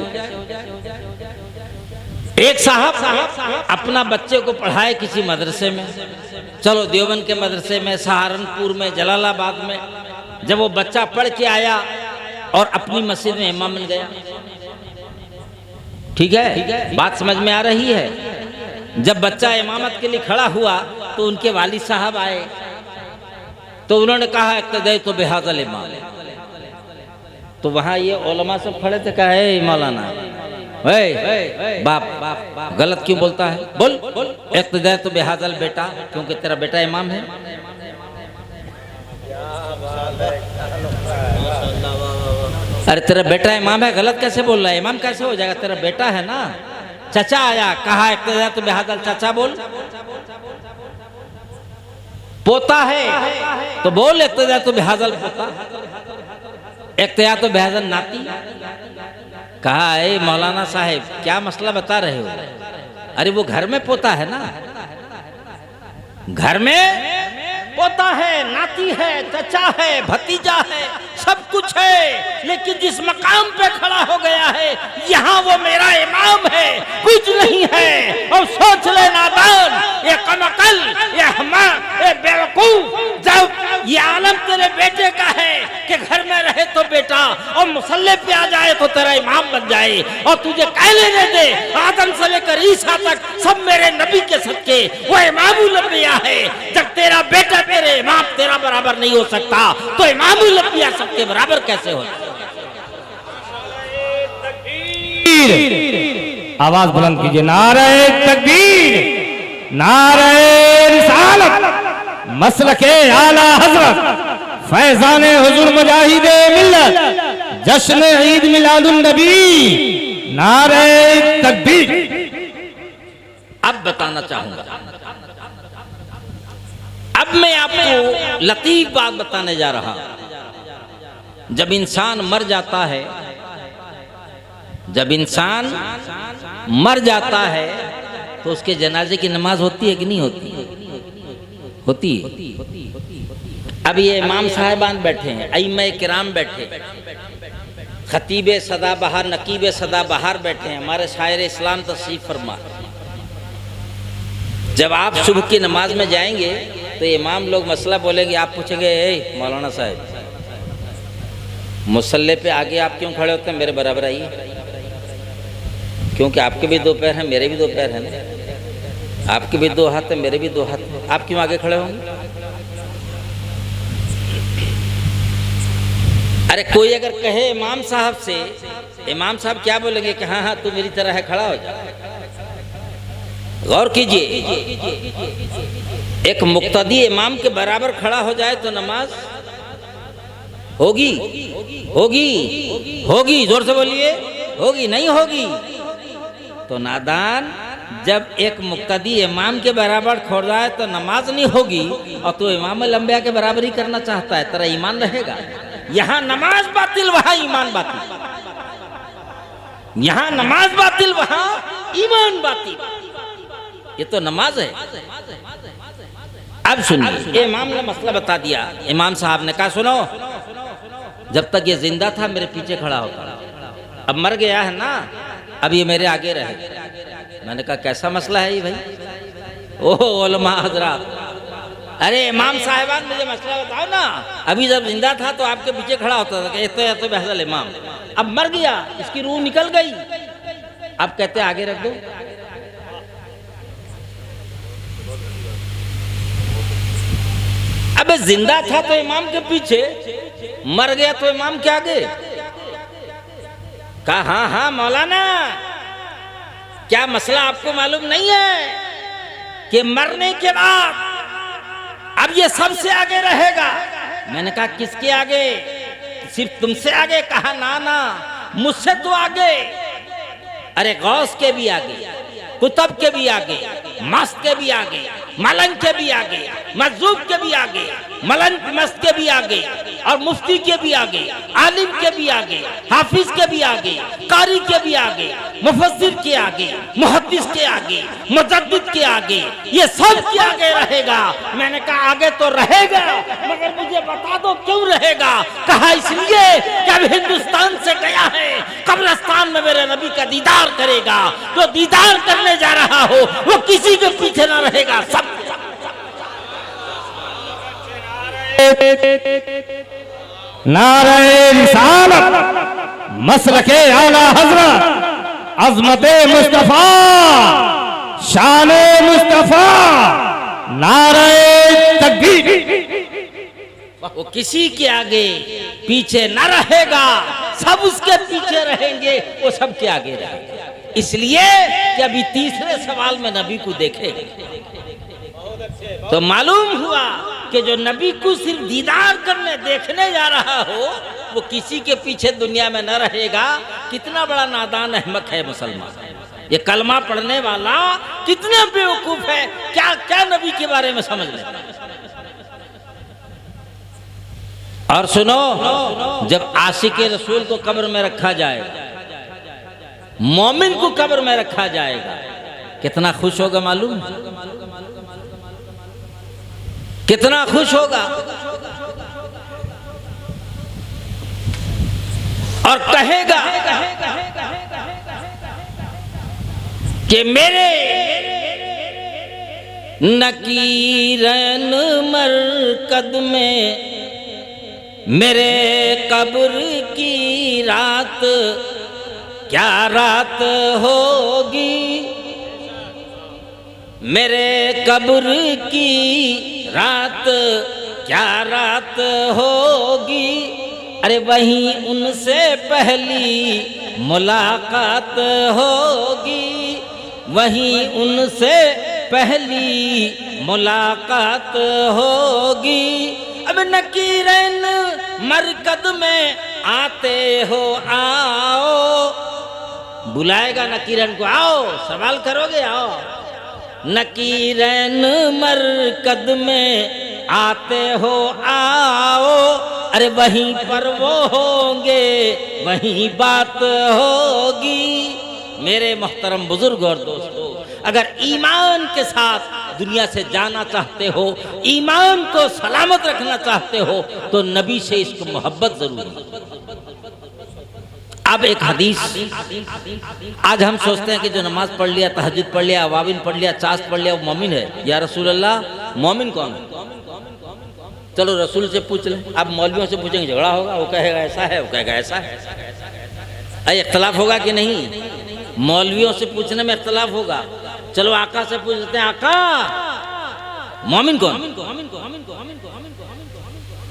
एक साहब अपना बच्चे को पढ़ाए किसी मदरसे में, चलो देवबंद के मदरसे में, सहारनपुर में, जलालाबाद में। जब वो बच्चा पढ़ के आया और अपनी मस्जिद में इमाम बन गया, ठीक है, बात समझ में आ रही है। जब बच्चा इमामत के लिए खड़ा हुआ तो उनके वालिद साहब आए, तो उन्होंने कहा इक्तदा तो बिहाज़ल इमाम। तो वहां ये उलमा सब खड़े थे, कहा है मौलाना बाप गलत क्यों बोलता है, बोल इक्तदा तो बिहाज़ल बेटा, क्योंकि तेरा बेटा इमाम है। अरे तेरा बेटा इमाम है, गलत कैसे बोल रहा है, इमाम कैसे हो जाएगा, तेरा बेटा है ना। चचा आया, कहा इक्तदा तो बिहाज़ल चाचा बोल, पोता है तो बोल इक्तदा तो बिहाज़ल पोता, इक्तदा तो बिहाज़ल नाती। कहा ए मौलाना साहब क्या मसला बता रहे हो, अरे वो घर में पोता है ना, घर में पोता है, नाती है, चचा है, भतीजा है, सब कुछ है, लेकिन जिस मकाम पे खड़ा हो गया है यहाँ वो मेरा इमाम है, कुछ नहीं है। और सोच ले नादान, ये कमअकल, ये हमाक, ये बेवकूफ, जब ये आलम तेरे बेटे का है कि घर में रहे तो बेटा और मुसल्ले पे आ जाए तो तेरा इमाम बन जाए, और तुझे कह लेने दे आदम से लेकर ईसा तक सब मेरे नबी के सदके वो इमामुल अंबिया है। जब तेरा बेटा तेरे इमाम तेरा बराबर नहीं हो सकता तो इमामुल अंबिया सबके बराबर कैसे हो। आवाज बुलंद कीजिए, नारे तकबीर, नारे रिसालत, मसलके आला हजरत, फैजाने हुजूर मुजाहिदे मिल्लत, जश्न ईद मिलादुन नबी, नारे तकबीर। अब बताना चाहूंगा, अब मैं आपको लतीफ बात बताने जा रहा हूं। जब इंसान मर जाता है, जब इंसान मर जाता है तो उसके जनाजे की नमाज होती है कि नहीं होती, होती है। अब ये इमाम साहिबान बैठे हैं, अइम्मा किराम बैठे, खतीबे सदाबहार, नकीबे सदाबहार बैठे हैं, हमारे शायर इस्लाम तशरीफ फरमा। जब आप सुबह की नमाज में जाएंगे तो इमाम लोग मसला बोलेंगे, आप पूछेंगे ए मौलाना साहब मुसल्ले पे आगे आप क्यों खड़े होते हैं, मेरे बराबर आइए, क्योंकि आपके भी दो पैर हैं मेरे भी दो पैर हैं ना, आपके भी दो हाथ हैं मेरे भी दो हाथ हैं, आप क्यों आगे खड़े होंगे। अरे कोई अगर कहे इमाम साहब से, इमाम साहब क्या बोलेंगे कि हाँ हाँ तू मेरी तरह है, खड़ा हो जा। गौर कीजिए, एक मुक्तदी इमाम के बराबर खड़ा हो जाए तो नमाज होगी, होगी, होगी, जोर से बोलिए, होगी नहीं होगी। तो नादान, जब एक मुक्तदी इमाम के बराबर खड़ जाए तो नमाज नहीं होगी, और तो इमाम लंबिया के बराबर ही करना चाहता है, तेरा ईमान रहेगा। यहाँ नमाज बातिल वहाँ ईमान बातिल, यहाँ नमाज बातिल वहाँ ईमान बातिल, ये तो नमाज है। अब सुनिए, इमाम ने मसला बता दिया। इमाम साहब ने कहा सुनो, जब तक ये जिंदा था मेरे पीछे खड़ा होता, अब मर गया है ना, अब ये मेरे आगे रहे। मैंने कहा कैसा मसला है ये भाई, ओह उलमा हजरात, अरे इमाम साहिबान मुझे मसला बताओ ना, अभी जब जिंदा था तो आपके पीछे खड़ा होता था, कहते तो बहसल इमाम, अब मर गया, इसकी रूह निकल गई, अब कहते आगे रख दो। अबे जिंदा था तो इमाम के पीछे, मर गया तो इमाम के आगे। कहा हाँ हाँ मौलाना, क्या मसला आपको मालूम नहीं है कि मरने के बाद अब ये सबसे आगे रहेगा। मैंने कहा किसके आगे, सिर्फ तुमसे आगे। कहा ना ना, मुझसे तो आगे, अरे गौस के भी आगे, कुतुब के भी आगे, मस्त के भी आगे, मलंग के भी आगे, मजूब के भी आगे, मलंग मस्त के भी आगे, और मुफ्ती के भी आगे, आलिम के भी आगे, हाफिज के भी आगे, कारी के भी आगे, मुफस्सिर के आगे, मुहद्दिस के आगे, मुजद्दिद के आगे, ये सब के आगे रहेगा। मैंने कहा आगे तो रहेगा, मगर मुझे बता दो क्यों रहेगा। कहा इसलिए कि अब हिंदुस्तान से गया है, कब्रिस्तान में मेरे नबी का दीदार करेगा। जो दीदार करने जा रहा हो वो किसी के पीछे ना रहेगा, सब। नारे रिसालत, मसलके आला हजरत, अजमते मुस्तफा, शाने मुस्तफा, नारे तकबीर। वो किसी के आगे पीछे न रहेगा, सब उसके पीछे रहेंगे, वो सबके आगे रहेगा। इसलिए कि अभी तीसरे सवाल में नबी को देखेगा तो मालूम हुआ कि जो नबी को सिर्फ दीदार करने देखने जा रहा हो वो किसी के पीछे दुनिया में न रहेगा। कितना बड़ा नादान अहमक है मुसलमान, ये कलमा पढ़ने वाला कितना बेवकूफ है, क्या क्या नबी के बारे में समझ ले। और सुनो, जब आशिक रसूल को कब्र में रखा जाएगा, मोमिन को कब्र में रखा जाएगा, कितना खुश होगा मालूम, कितना खुश होगा। और कहेगा कि मेरे नकीरन मरकद में मेरे कब्र की रात क्या रात होगी, मेरे कब्र की रात क्या रात होगी। अरे वहीं उनसे पहली मुलाकात होगी, वहीं उनसे पहली मुलाकात होगी। अब नकीरन मरकद में आते हो आओ, बुलाएगा नकीरन को, आओ सवाल करोगे आओ। नकीरन मरकद में आते हो आओ, अरे वहीं पर वो होंगे, वहीं बात होगी। मेरे मोहतरम बुजुर्ग और दोस्तों, अगर ईमान के साथ दुनिया से जाना चाहते हो, ईमान को सलामत रखना चाहते हो, तो नबी से इसको मोहब्बत जरूरी है। अब एक हदीस, आज हम सोचते हैं कि जो नमाज पढ़ लिया, तहज्जुद पढ़ लिया, अवाबिन पढ़ लिया, चास पढ़ लिया, वो मोमिन है। या रसूल अल्लाह, मोमिन कौन है? चलो रसूल से पूछ लें। अब मौलवियों से पूछेंगे झगड़ा होगा, वो कहेगा ऐसा है, वो कहेगा ऐसा है। अरे इख्तलाफ होगा कि नहीं? मौलवियों से पूछने में इख्तलाफ होगा। चलो आका से पूछ लेते हैं, आका मोमिन कौन?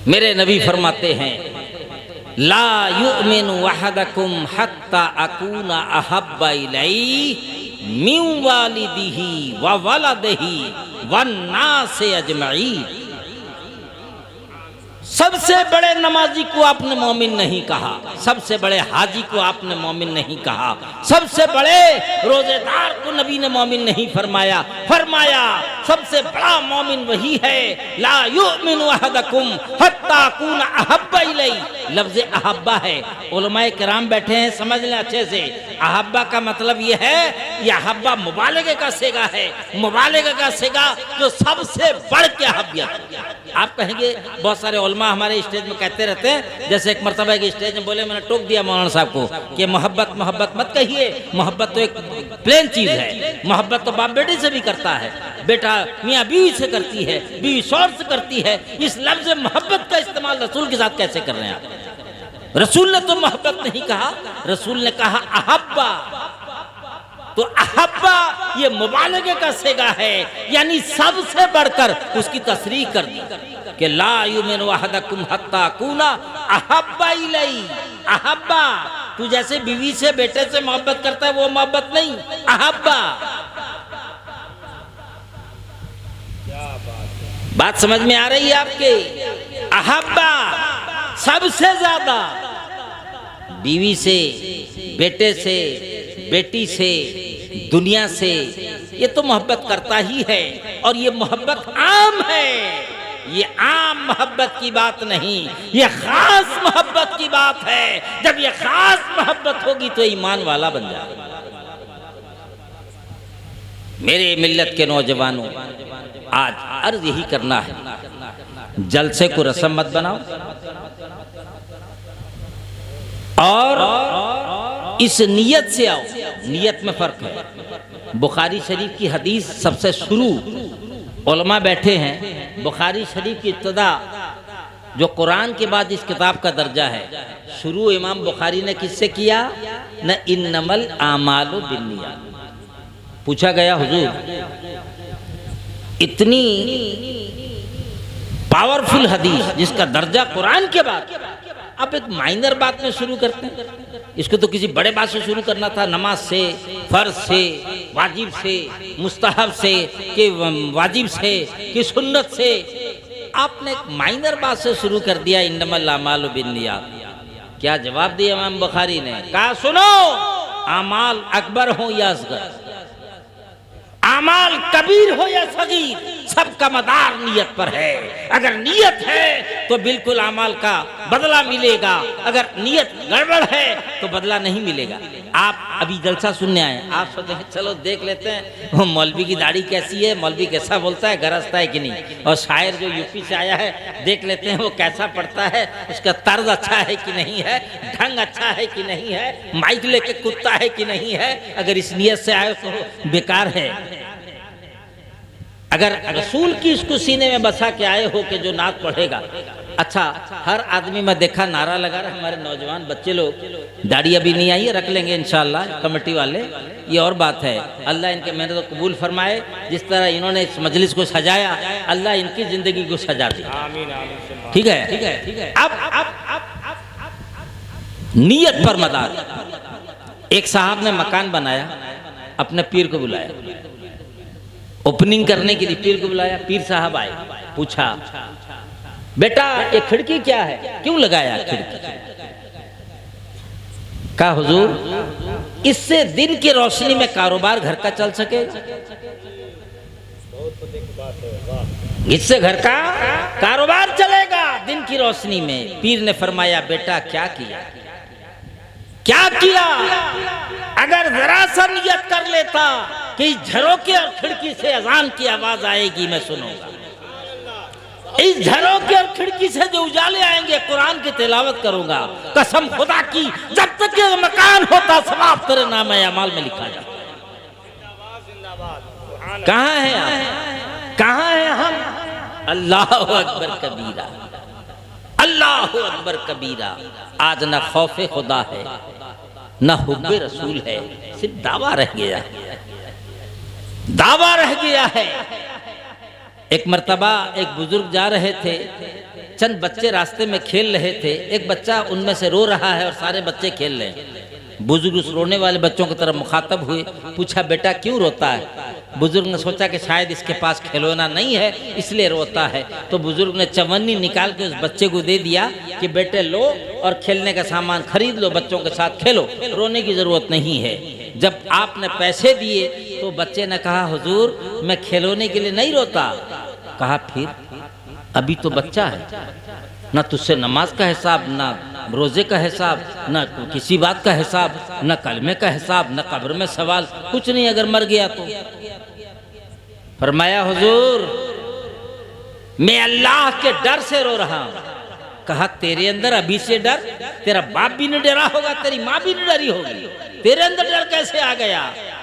मेरे नबी फरमाते हैं, ला युमिनु अहदकुम हत्ता अकूना अहब्बा इलैहि मिन वालिदिही व वलदिही वन्नासि अजमईन। सबसे बड़े नमाजी को आपने मोमिन नहीं कहा, सबसे बड़े हाजी को आपने मोमिन नहीं कहा, सबसे बड़े रोजेदार को नबी ने मोमिन नहीं फरमाया। फरमाया सबसे बड़ा मोमिन वही है, ला युमिनु अहदकुम हत्ता अकूना अहब्बा इलैहि। लफ्ज़ अहब्बा है, उलमाए किराम बैठे हैं, समझ लें अच्छे से। अहब्बा का मतलब ये है, यह अहब्बा मुबालगे का सेगा है, मुबालगे का सेगा जो सबसे बढ़ के अहब्बियत। आप कहेंगे बहुत सारे उलमा हमारे स्टेज में कहते रहते हैं, जैसे एक मरतबा के स्टेज में बोले, मैंने टोक दिया मौलाना साहब को कि मोहब्बत मोहब्बत मत कहिए, मोहब्बत तो एक प्लेन चीज है, मोहब्बत तो बाप बेटे से भी करता है, बेटा मियाँ बीवी से करती है, बीवी शौहर से करती है। इस लफ्ज़ मोहब्बत का इस्तेमाल रसूल के साथ कैसे कर रहे हैं आप? रसूल ने तो मोहब्बत नहीं कहा, रसूल ने कहा अहब्बा। तो अहब्बा ये मुबालगे का सेगा है, यानी सबसे बढ़कर उसकी तस्रीह कर दी कि ला युमिनु अहदकुम हत्ता अकूना अहब्बा इलैहि। अहब्बा, तू जैसे बीवी से बेटे से मोहब्बत करता है वो मोहब्बत नहीं, अहब्बा। बात समझ में आ रही है आपके? अहब्बा सबसे ज्यादा बीवी से, बेटे से, बेटी से, दुनिया से, ये तो मोहब्बत करता ही है। और ये मोहब्बत आम है, ये आम मोहब्बत की बात नहीं, ये खास मोहब्बत की बात है। जब ये खास मोहब्बत होगी तो ईमान वाला बन जाएगा। मेरे मिल्लत के नौजवानों, आज अर्ज यही करना है, जलसे को रस्म मत बनाओ और इस नियत से आओ। नियत में फर्क है। बुखारी शरीफ की हदीस सबसे शुरू, उलमा बैठे हैं, बुखारी शरीफ की इब्तिदा जो कुरान के बाद इस किताब का दर्जा है, शुरू इमाम बुखारी ने किससे किया? न इन्नमल आमालु बिन्नियात। पूछा गया हुजूर, इतनी पावरफुल हदीस जिसका दर्जा कुरान के बाद आप एक माइनर बात में शुरू करते हैं। इसको तो किसी बड़े बात से शुरू करना था, नमाज से, फर्ज से, वाजिब से, मुस्तहब से, कि वाजिब से, कि सुन्नत से। आपने एक माइनर बात से शुरू कर दिया, इन्नमल अमालु बिन्नियात। क्या जवाब दिया इमाम बुखारी ने? कहा सुनो, अमाल अकबर हो या असगर, अमाल कबीर हो या सगीर, सबका मदार नियत पर है। अगर नियत है तो बिल्कुल अमाल का बदला मिलेगा, अगर नियत गड़बड़ है तो बदला नहीं मिलेगा। आप अभी जलसा सुनने आए, आप सोचते हैं चलो देख लेते हैं वो मौलवी की दाढ़ी कैसी है, मौलवी कैसा बोलता है, गरजता है कि नहीं, और शायर जो यूपी से आया है देख लेते हैं वो कैसा पढ़ता है, उसका तर्ज अच्छा है कि नहीं है, ढंग अच्छा है कि नहीं है, माइक लेके कूदता है कि नहीं है। अगर इस नियत से आए तो बेकार है। अगर रसूल की इसको सीने में बसा के आए हो कि जो नात पढ़ेगा। अच्छा, हर आदमी में देखा नारा लगा रहा, हमारे नौजवान बच्चे लोग, दाढ़ी अभी नहीं आई है, रख लेंगे इंशाल्लाह कमेटी वाले, ये और बात है। अल्लाह इनके मेहनत को कबूल फरमाए। जिस तरह इन्होंने इस मजलिस को सजाया, अल्लाह इनकी जिंदगी को सजा दे। ठीक है, ठीक है, ठीक है। अब नियत पर मदार। एक साहब ने मकान बनाया, अपने पीर को बुलाया, ओपनिंग करने के लिए पीर को बुलाया। पीर साहब आए, पूछा बेटा ये खिड़की क्या है, क्यों लगाया खिड़की? कहा हुजूर इससे दिन की रोशनी में कारोबार घर का चल सके, इससे घर का कारोबार चलेगा दिन की रोशनी में। पीर ने फरमाया बेटा क्या किया, क्या किया? अगर जरा सा नियत कर लेता कि झरोके और खिड़की से अजान की आवाज आएगी, मैं सुनूंगा, इस झरोके और खिड़की से जो उजाले आएंगे कुरान की तिलावत करूंगा, कसम खुदा की जब तक ये मकान होता सवाब तेरे नाम अमाल में लिखा जाए। कहाँ है हम? कहाँ है हम? अल्लाह अकबर कबीरा, अल्लाह अकबर कबीरा। आज न खौफे खुदा है न हुब्बे रसूल है, सिर्फ दावा रह गया, दावा रह गया है। एक मर्तबा एक बुजुर्ग जा रहे थे, चंद बच्चे रास्ते में खेल रहे थे, एक बच्चा उनमें से रो रहा है और सारे बच्चे खेल रहे हैं। बुजुर्ग उस रोने वाले बच्चों की तरफ मुखातब हुए, पूछा बेटा क्यों रोता है? बुजुर्ग ने सोचा कि शायद इसके पास खिलौना नहीं है इसलिए रोता है, तो बुजुर्ग ने चवन्नी निकाल के उस बच्चे को दे दिया कि बेटे लो और खेलने का सामान खरीद लो, बच्चों के साथ खेलो, रोने की जरूरत नहीं है। जब आपने पैसे दिए तो बच्चे ने कहा हुजूर मैं खिलौने के लिए नहीं रोता। कहा फिर? अभी तो बच्चा है, ना तुझसे नमाज का हिसाब, ना रोजे का हिसाब, ना किसी बात का हिसाब, ना कलमे का हिसाब, ना कब्र में सवाल, कुछ नहीं। अगर मर गया तो? फरमाया हुजूर मैं अल्लाह के डर से रो रहा हूं। कहा तेरे अंदर अभी से डर? तेरा बाप भी नहीं डरा होगा, तेरी माँ भी नहीं डरी होगी, तेरे अंदर डर कैसे आ गया?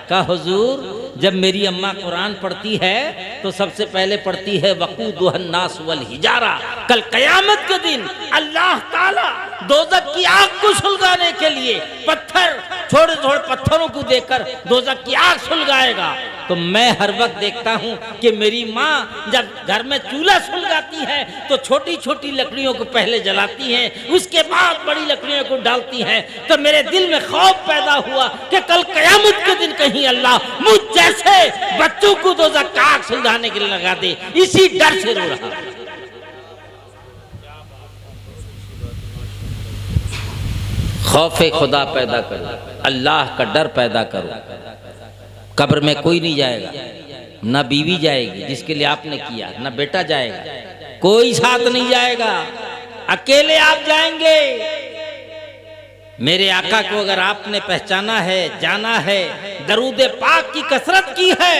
कहा हुजूर जब मेरी अम्मा कुरान पढ़ती है तो सबसे पहले पढ़ती है वक़ूदुहन नास वल हिजारा। कल कयामत के दिन अल्लाह ताला दोज़ख की आग को सुलगाने के लिए पत्थर, छोटे छोटे पत्थरों को देकर दोज़ख की आग सुलगाएगा। तो मैं हर वक्त देखता हूँ कि मेरी माँ जब घर में चूल्हा सुलगाती है तो छोटी छोटी लकड़ियों को पहले जलाती है, उसके बाद बड़ी लकड़ियों को डालती है। तो मेरे दिल में खौफ पैदा हुआ कि कल कयामत के दिन कहीं अल्लाह मुझ जैसे बच्चों को दोज़ख का आग सुलगाने के लिए लगा दे, इसी डर से रो रहा। खौफे खुदा पैदा करो, अल्लाह का डर पैदा करो। कब्र में कोई नहीं जाएगा, ना बीवी जाएगी जिसके लिए आपने किया, ना बेटा जाएगा, कोई साथ नहीं जाएगा, अकेले आप जाएंगे। मेरे आका को अगर आपने पहचाना है, जाना है, दरूद पाक की कसरत की है,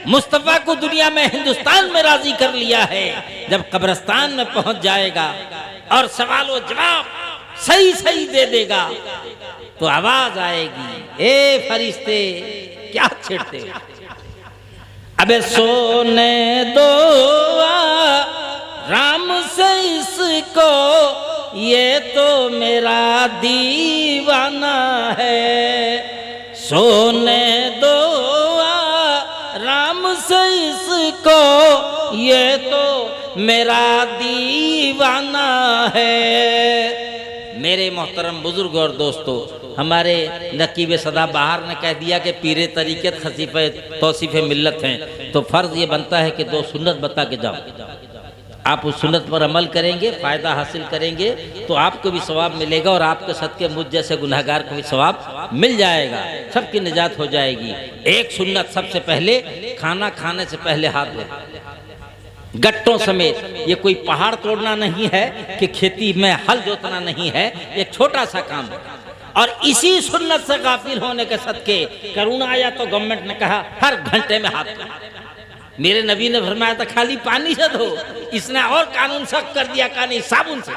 मुस्तफा को दुनिया में हिंदुस्तान में राजी कर लिया है, जब कब्रिस्तान में पहुंच जाएगा और सवाल व जवाब सही सही दे देगा तो आवाज आएगी, ए फरिश्ते क्या छेड़ते? अबे सोने दो राम से इसको, ये तो मेरा दीवाना है। सोने दो राम से इसको, ये तो मेरा दीवाना है। मेरे मोहतरम बुजुर्ग और दोस्तों, हमारे नकीब सदाबहार ने कह दिया कि पीरे तरीक़त खसीफ़े तौसीफ़े मिल्लत हैं, तो फ़र्ज़ ये बनता है कि 2 सुन्नत बता के जाओ। आप उस सुन्नत पर अमल करेंगे, फ़ायदा हासिल करेंगे, तो आपको भी सवाब मिलेगा और आपके सदक़े मुझ जैसे गुनहगार को भी सवाब मिल जाएगा, सबकी निजात हो जाएगी। एक सुन्नत सबसे पहले, खाना खाने से पहले हाथ धो, गट्टों समेत। ये कोई पहाड़ तोड़ना नहीं है कि खेती में हल जोतना नहीं है, एक छोटा सा काम है। और इसी सुन्नत से गाफिल होने के सदके करुणा आया तो गवर्नमेंट ने कहा हर घंटे में हाथ धो। मेरे नबी ने फरमाया था खाली पानी से धो, इसने और कानून सख्त कर दिया, कहा नहीं साबुन से।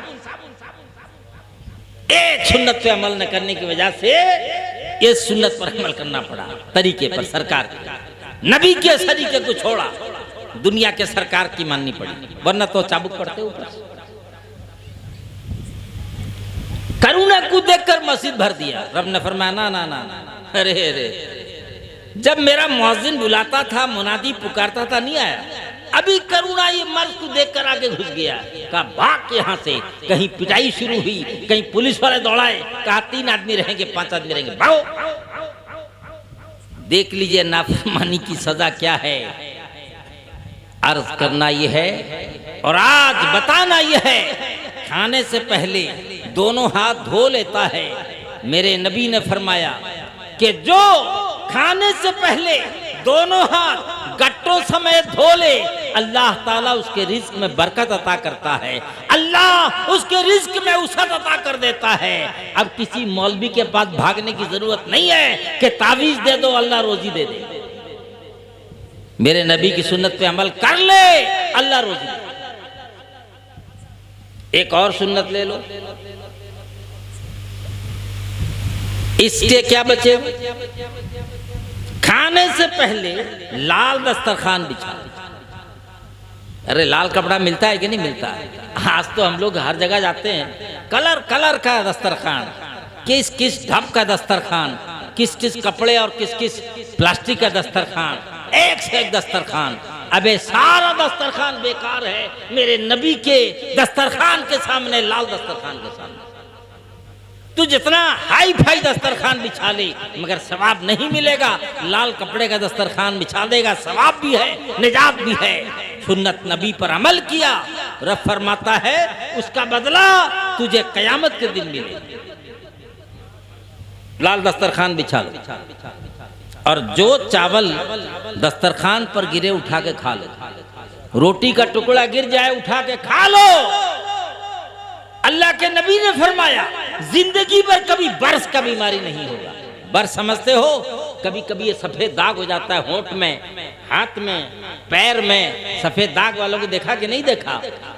एक सुन्नत पे अमल न करने की वजह से इस सुन्नत पर अमल करना पड़ा, तरीके पर, सरकार के नबी के तरीके को छोड़ा, दुनिया के सरकार की माननी पड़ी, वरना तो चाबुक पड़ते ऊपर। करुणा को देखकर मस्जिद भर दिया। रब ने फरमाया ना ना ना, अरे अरे, जब मेरा मुअज्जिन बुलाता था, मुनादी पुकारता था, नहीं आया। अभी करुणा ये मर्द को देखकर आगे घुस गया, कहा भाग यहाँ से। कहीं पिटाई शुरू हुई, कहीं पुलिस वाले दौड़ाए, कहा 3 आदमी रहेंगे, 5 आदमी रहेंगे, भागो। देख लीजिए नाफरमानी की सजा क्या है। अर्ज करना यह है और आज बताना यह है, खाने से पहले दोनों हाथ धो लेता है। मेरे नबी ने फरमाया कि जो खाने से पहले दोनों हाथ गट्टों समेत धो ले, अल्लाह ताला उसके रिज्क में बरकत अता करता है, अल्लाह उसके रिज्क में वसअत अता कर देता है। अब किसी मौलवी के पास भागने की जरूरत नहीं है कि तावीज दे दो अल्लाह रोजी दे दे। मेरे नबी की सुन्नत पे अमल कर ले, अल्लाह रोजी दे। एक और सुन्नत ले लो, इसके क्या बचे? खाने से पहले लाल दस्तरखान बिछा। अरे लाल कपड़ा मिलता है कि नहीं मिलता है? आज तो हम लोग हर जगह जाते हैं, कलर कलर का दस्तरखान, किस किस ढप का दस्तरखान, किस किस कपड़े और किस किस प्लास्टिक का दस्तरखान, एक से एक दस्तरखान। अबे सारा दस्तरखान बेकार है मेरे नबी के दस्तरखान के सामने, लाल दस्तरखान के सामने। तू जितना हाई फाई दस्तरखान बिछा ले मगर सवाब नहीं मिलेगा। लाल कपड़े का दस्तरखान बिछा देगा, सवाब भी है, निजात भी है। सुन्नत नबी पर अमल किया, रब फरमाता है उसका बदला तुझे कयामत के दिन मिलेगा। लाल दस्तरखान बिछा लो और जो चावल दस्तरखान पर गिरे उठा के खा लो। रोटी का टुकड़ा गिर जाए उठा के खा लो। अल्लाह के नबी ने फरमाया जिंदगी भर कभी बर्स का बीमारी नहीं होगा। बर्स समझते हो? कभी कभी ये सफेद दाग हो जाता है होंठ में, हाथ में, पैर में, सफेद दाग वालों को देखा कि नहीं देखा?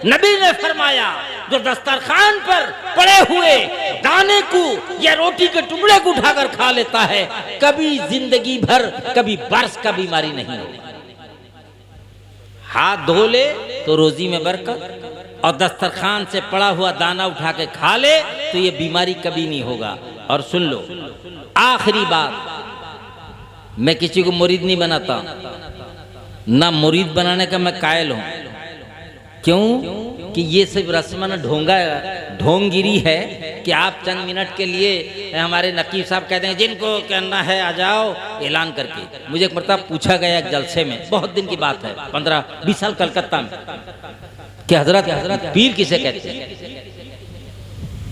नबी ने फरमाया जो दस्तरखान पर पड़े हुए दाने को या रोटी के टुकड़े को उठाकर खा लेता है, कभी जिंदगी भर कभी बर्स का बीमारी नहीं होगी। हाथ धो ले तो रोजी में बरकत, और दस्तरखान से पड़ा हुआ दाना उठा के खा ले तो ये बीमारी कभी नहीं होगा। और सुन लो आखिरी बात, मैं किसी को मुरीद नहीं बनाता, ना मुरीद बनाने का मैं कायल हूं। क्यों? कि ये सिर्फ रस्मन ढोंगिरी है कि आप चंद मिनट के लिए हमारे नकीब साहब कहते हैं जिनको कहना है आ जाओ ऐलान करके। मुझे एक मरतबा पूछा गया एक जलसे में, बहुत दिन की बात है, 15-20 साल कलकत्ता में, कि हजरत पीर किसे कहते हैं?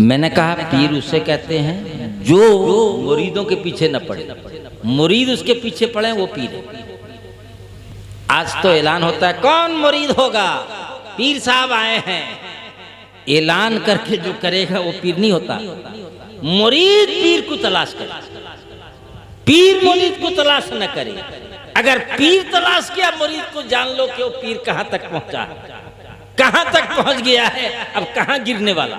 मैंने कहा पीर उसे कहते हैं जो मुरीदों के पीछे न पड़े, मुरीद उसके पीछे पड़े वो पीर है। आज तो ऐलान होता है कौन मुरीद होगा, पीर साहब आए हैं, ऐलान करके जो करेगा वो पीर नहीं होता। मुरीद पीर को तलाश करे, पीर मुरीद को तलाश न करे। अगर पीर तलाश किया मुरीद को, जान लो कि वो पीर कहां तक पहुंचा है, कहां तक पहुंच गया है, अब कहां गिरने वाला।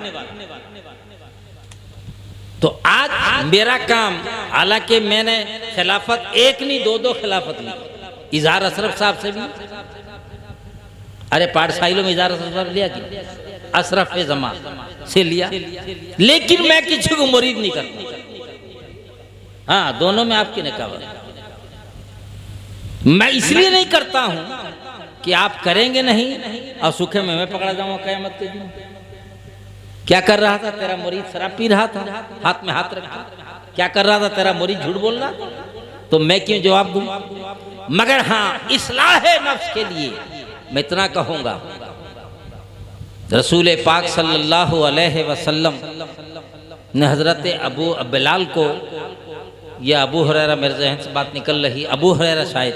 तो आज मेरा काम, हालांकि मैंने खिलाफत एक नहीं 2-2 खिलाफत ली, इजहार अशरफ साहब से भी, अरे पाठशाइलों में इजहार अशरफ साहब लिया कि अशरफ जमा से लिया, लेकिन मैं किसी को मुरीद नहीं करता। हाँ, दोनों में आपकी नकाबत। मैं इसलिए नहीं करता हूं कि आप करेंगे नहीं और सूखे में मैं पकड़ा जाऊंगा क़यामत के दिन। क्या कर रहा था तेरा मुरीद? शराब पी रहा था, हाथ में हाथ रखा। क्या कर रहा था तेरा मुरीद? झूठ बोल रहा था। तो मैं क्यों जवाब दूं? मगर हाँ, इस्लाह नफ्स के लिए मैं इतना कहूंगा, रसूल पाक सल्लल्लाहु अलैहि वसल्लम ने हजरत अबू बिलाल को, या अबू हुरैरा, मेरे जहन से बात निकल रही, अबू हुरैरा शायद,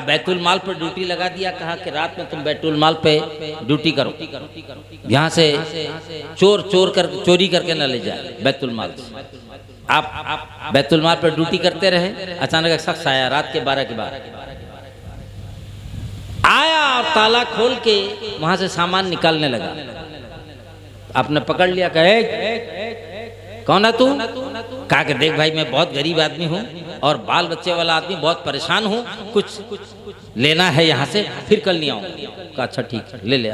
बैतुल माल पर ड्यूटी लगा दिया। कहा कि रात में तुम बैतुल माल पे ड्यूटी करो, यहाँ से चोरी करके न ले जाए बैतुल माल से। आप बैतुल माल पर ड्यूटी करते रहे। अचानक एक शख्स आया रात के 12 के बाद, आया और ताला खोल के वहां से सामान निकालने लगा। आपने पकड़ लिया, कहे कौन है तू? कहा कि देख भाई, मैं बहुत गरीब आदमी हूँ और बाल बच्चे वाला आदमी, बहुत परेशान हूँ, कुछ लेना है यहाँ से, फिर कल नहीं आऊँगा। कहा अच्छा ठीक है, ले ले।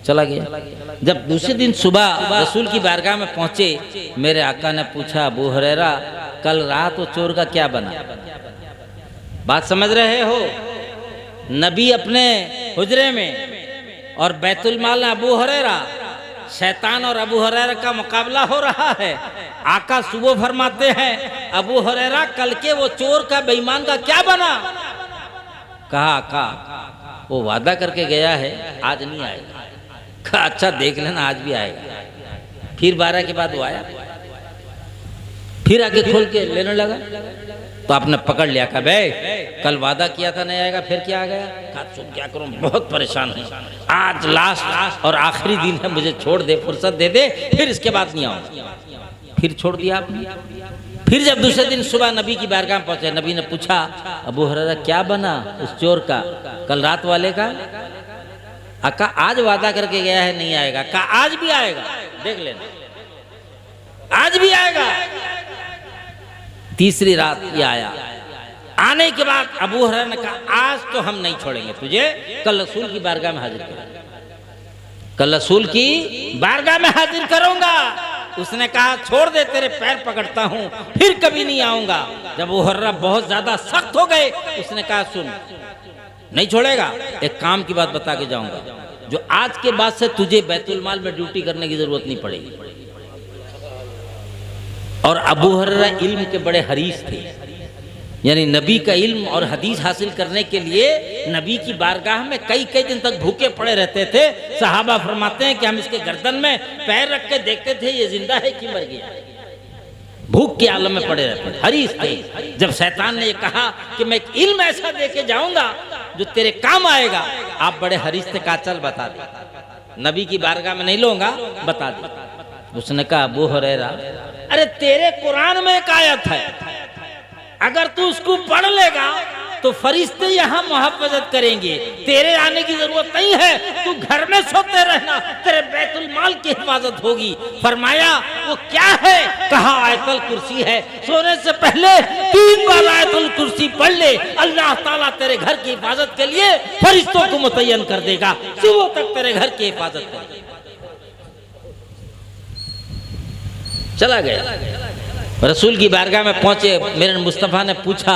चला गया। जब दूसरे दिन सुबह रसूल की बारगाह में पहुंचे, मेरे आका ने पूछा, अबू हुरैरा कल रात वो चोर का क्या बना? बात समझ रहे हो? नबी अपने हुजरे में और बैतुल माल में अबू हुरैरा, शैतान और अबू हुरैरा का मुकाबला हो रहा है। आका सुबह फरमाते हैं, अबू हुरैरा कल के वो चोर का, बेईमान का क्या बना? कहा आका वो वादा करके गया है, आज नहीं आएगा। कहा अच्छा देख लेना, आज भी आएगा। फिर 12 के बाद वो आया, फिर आके खोल के लेने लगा। तो आपने पकड़ लिया, कहा बे कल वादा किया था नहीं आएगा, फिर क्या आ गया? कहा सुन क्या करूं, बहुत परेशान हूं, आज लास्ट और आखिरी दिन है, मुझे छोड़ दे, फुर्सत दे दे, फिर इसके बाद नहीं आऊंगा। फिर छोड़ दिया आपने। फिर जब दूसरे दिन सुबह नबी की बारगाह में पहुंचे, नबी ने पूछा, अबू हुरैरा क्या बना उस चोर का, कल रात वाले का? कहा आज वादा करके गया है, नहीं आएगा। कहा आज भी आएगा, देख लेना, आज भी आएगा। तीसरी रात ये आया। आने के बाद अबू हुरैरा ने कहा आज तो हम नहीं छोड़ेंगे तुझे, कल रसूल की बारगाह में हाजिर करूंगा, कल रसूल की बारगाह में हाजिर करूंगा। उसने कहा छोड़ दे, तेरे पैर पकड़ता हूं, फिर कभी नहीं आऊंगा। जब अबू हुरैरा बहुत ज्यादा सख्त हो गए, उसने कहा सुन, नहीं छोड़ेगा, एक काम की बात बता के जाऊंगा, जो आज के बाद से तुझे बैतुल माल में ड्यूटी करने की जरूरत नहीं पड़ेगी। और अबू हुरैरा इल्म के बड़े हरीस थे, यानी नबी का इल्म और हदीस हासिल करने के लिए नबी की बारगाह में कई कई दिन तक भूखे पड़े रहते थे। सहाबा फरमाते हैं कि हम इसके गर्दन में पैर रख के देखते थे, ये जिंदा है कि मर गया। भूख के आलम में पड़े रहते थे, हरीस थे। जब शैतान ने ये कहा कि मैं एक इल्म ऐसा दे के जाऊंगा जो तेरे काम आएगा, आप बड़े हरीस थे, कहा चल बता दे, नबी की बारगाह में नहीं लूंगा, बता दे। उसने कहा अबू हुरैरा, अरे तेरे कुरान में एक आयत है, अगर तू उसको पढ़ लेगा तो फरिश्ते यहाँ मुहफ़्फ़ज़त करेंगे, तेरे आने की जरूरत नहीं है, तू घर में सोते रहना, तेरे बैतुल माल की हिफाजत होगी। फरमाया वो क्या है? कहा आयतुल कुर्सी है। सोने से पहले 3 बार आयतुल कुर्सी पढ़ ले, अल्लाह ताला तेरे घर की हिफाजत के लिए फरिश्तों को मुतय्यन कर देगा, सुबह तक तेरे घर की हिफाजत करेगा। चला गया। रसूल की बारगाह में पहुंचे, मेरे मुस्तफ़ा ने पूछा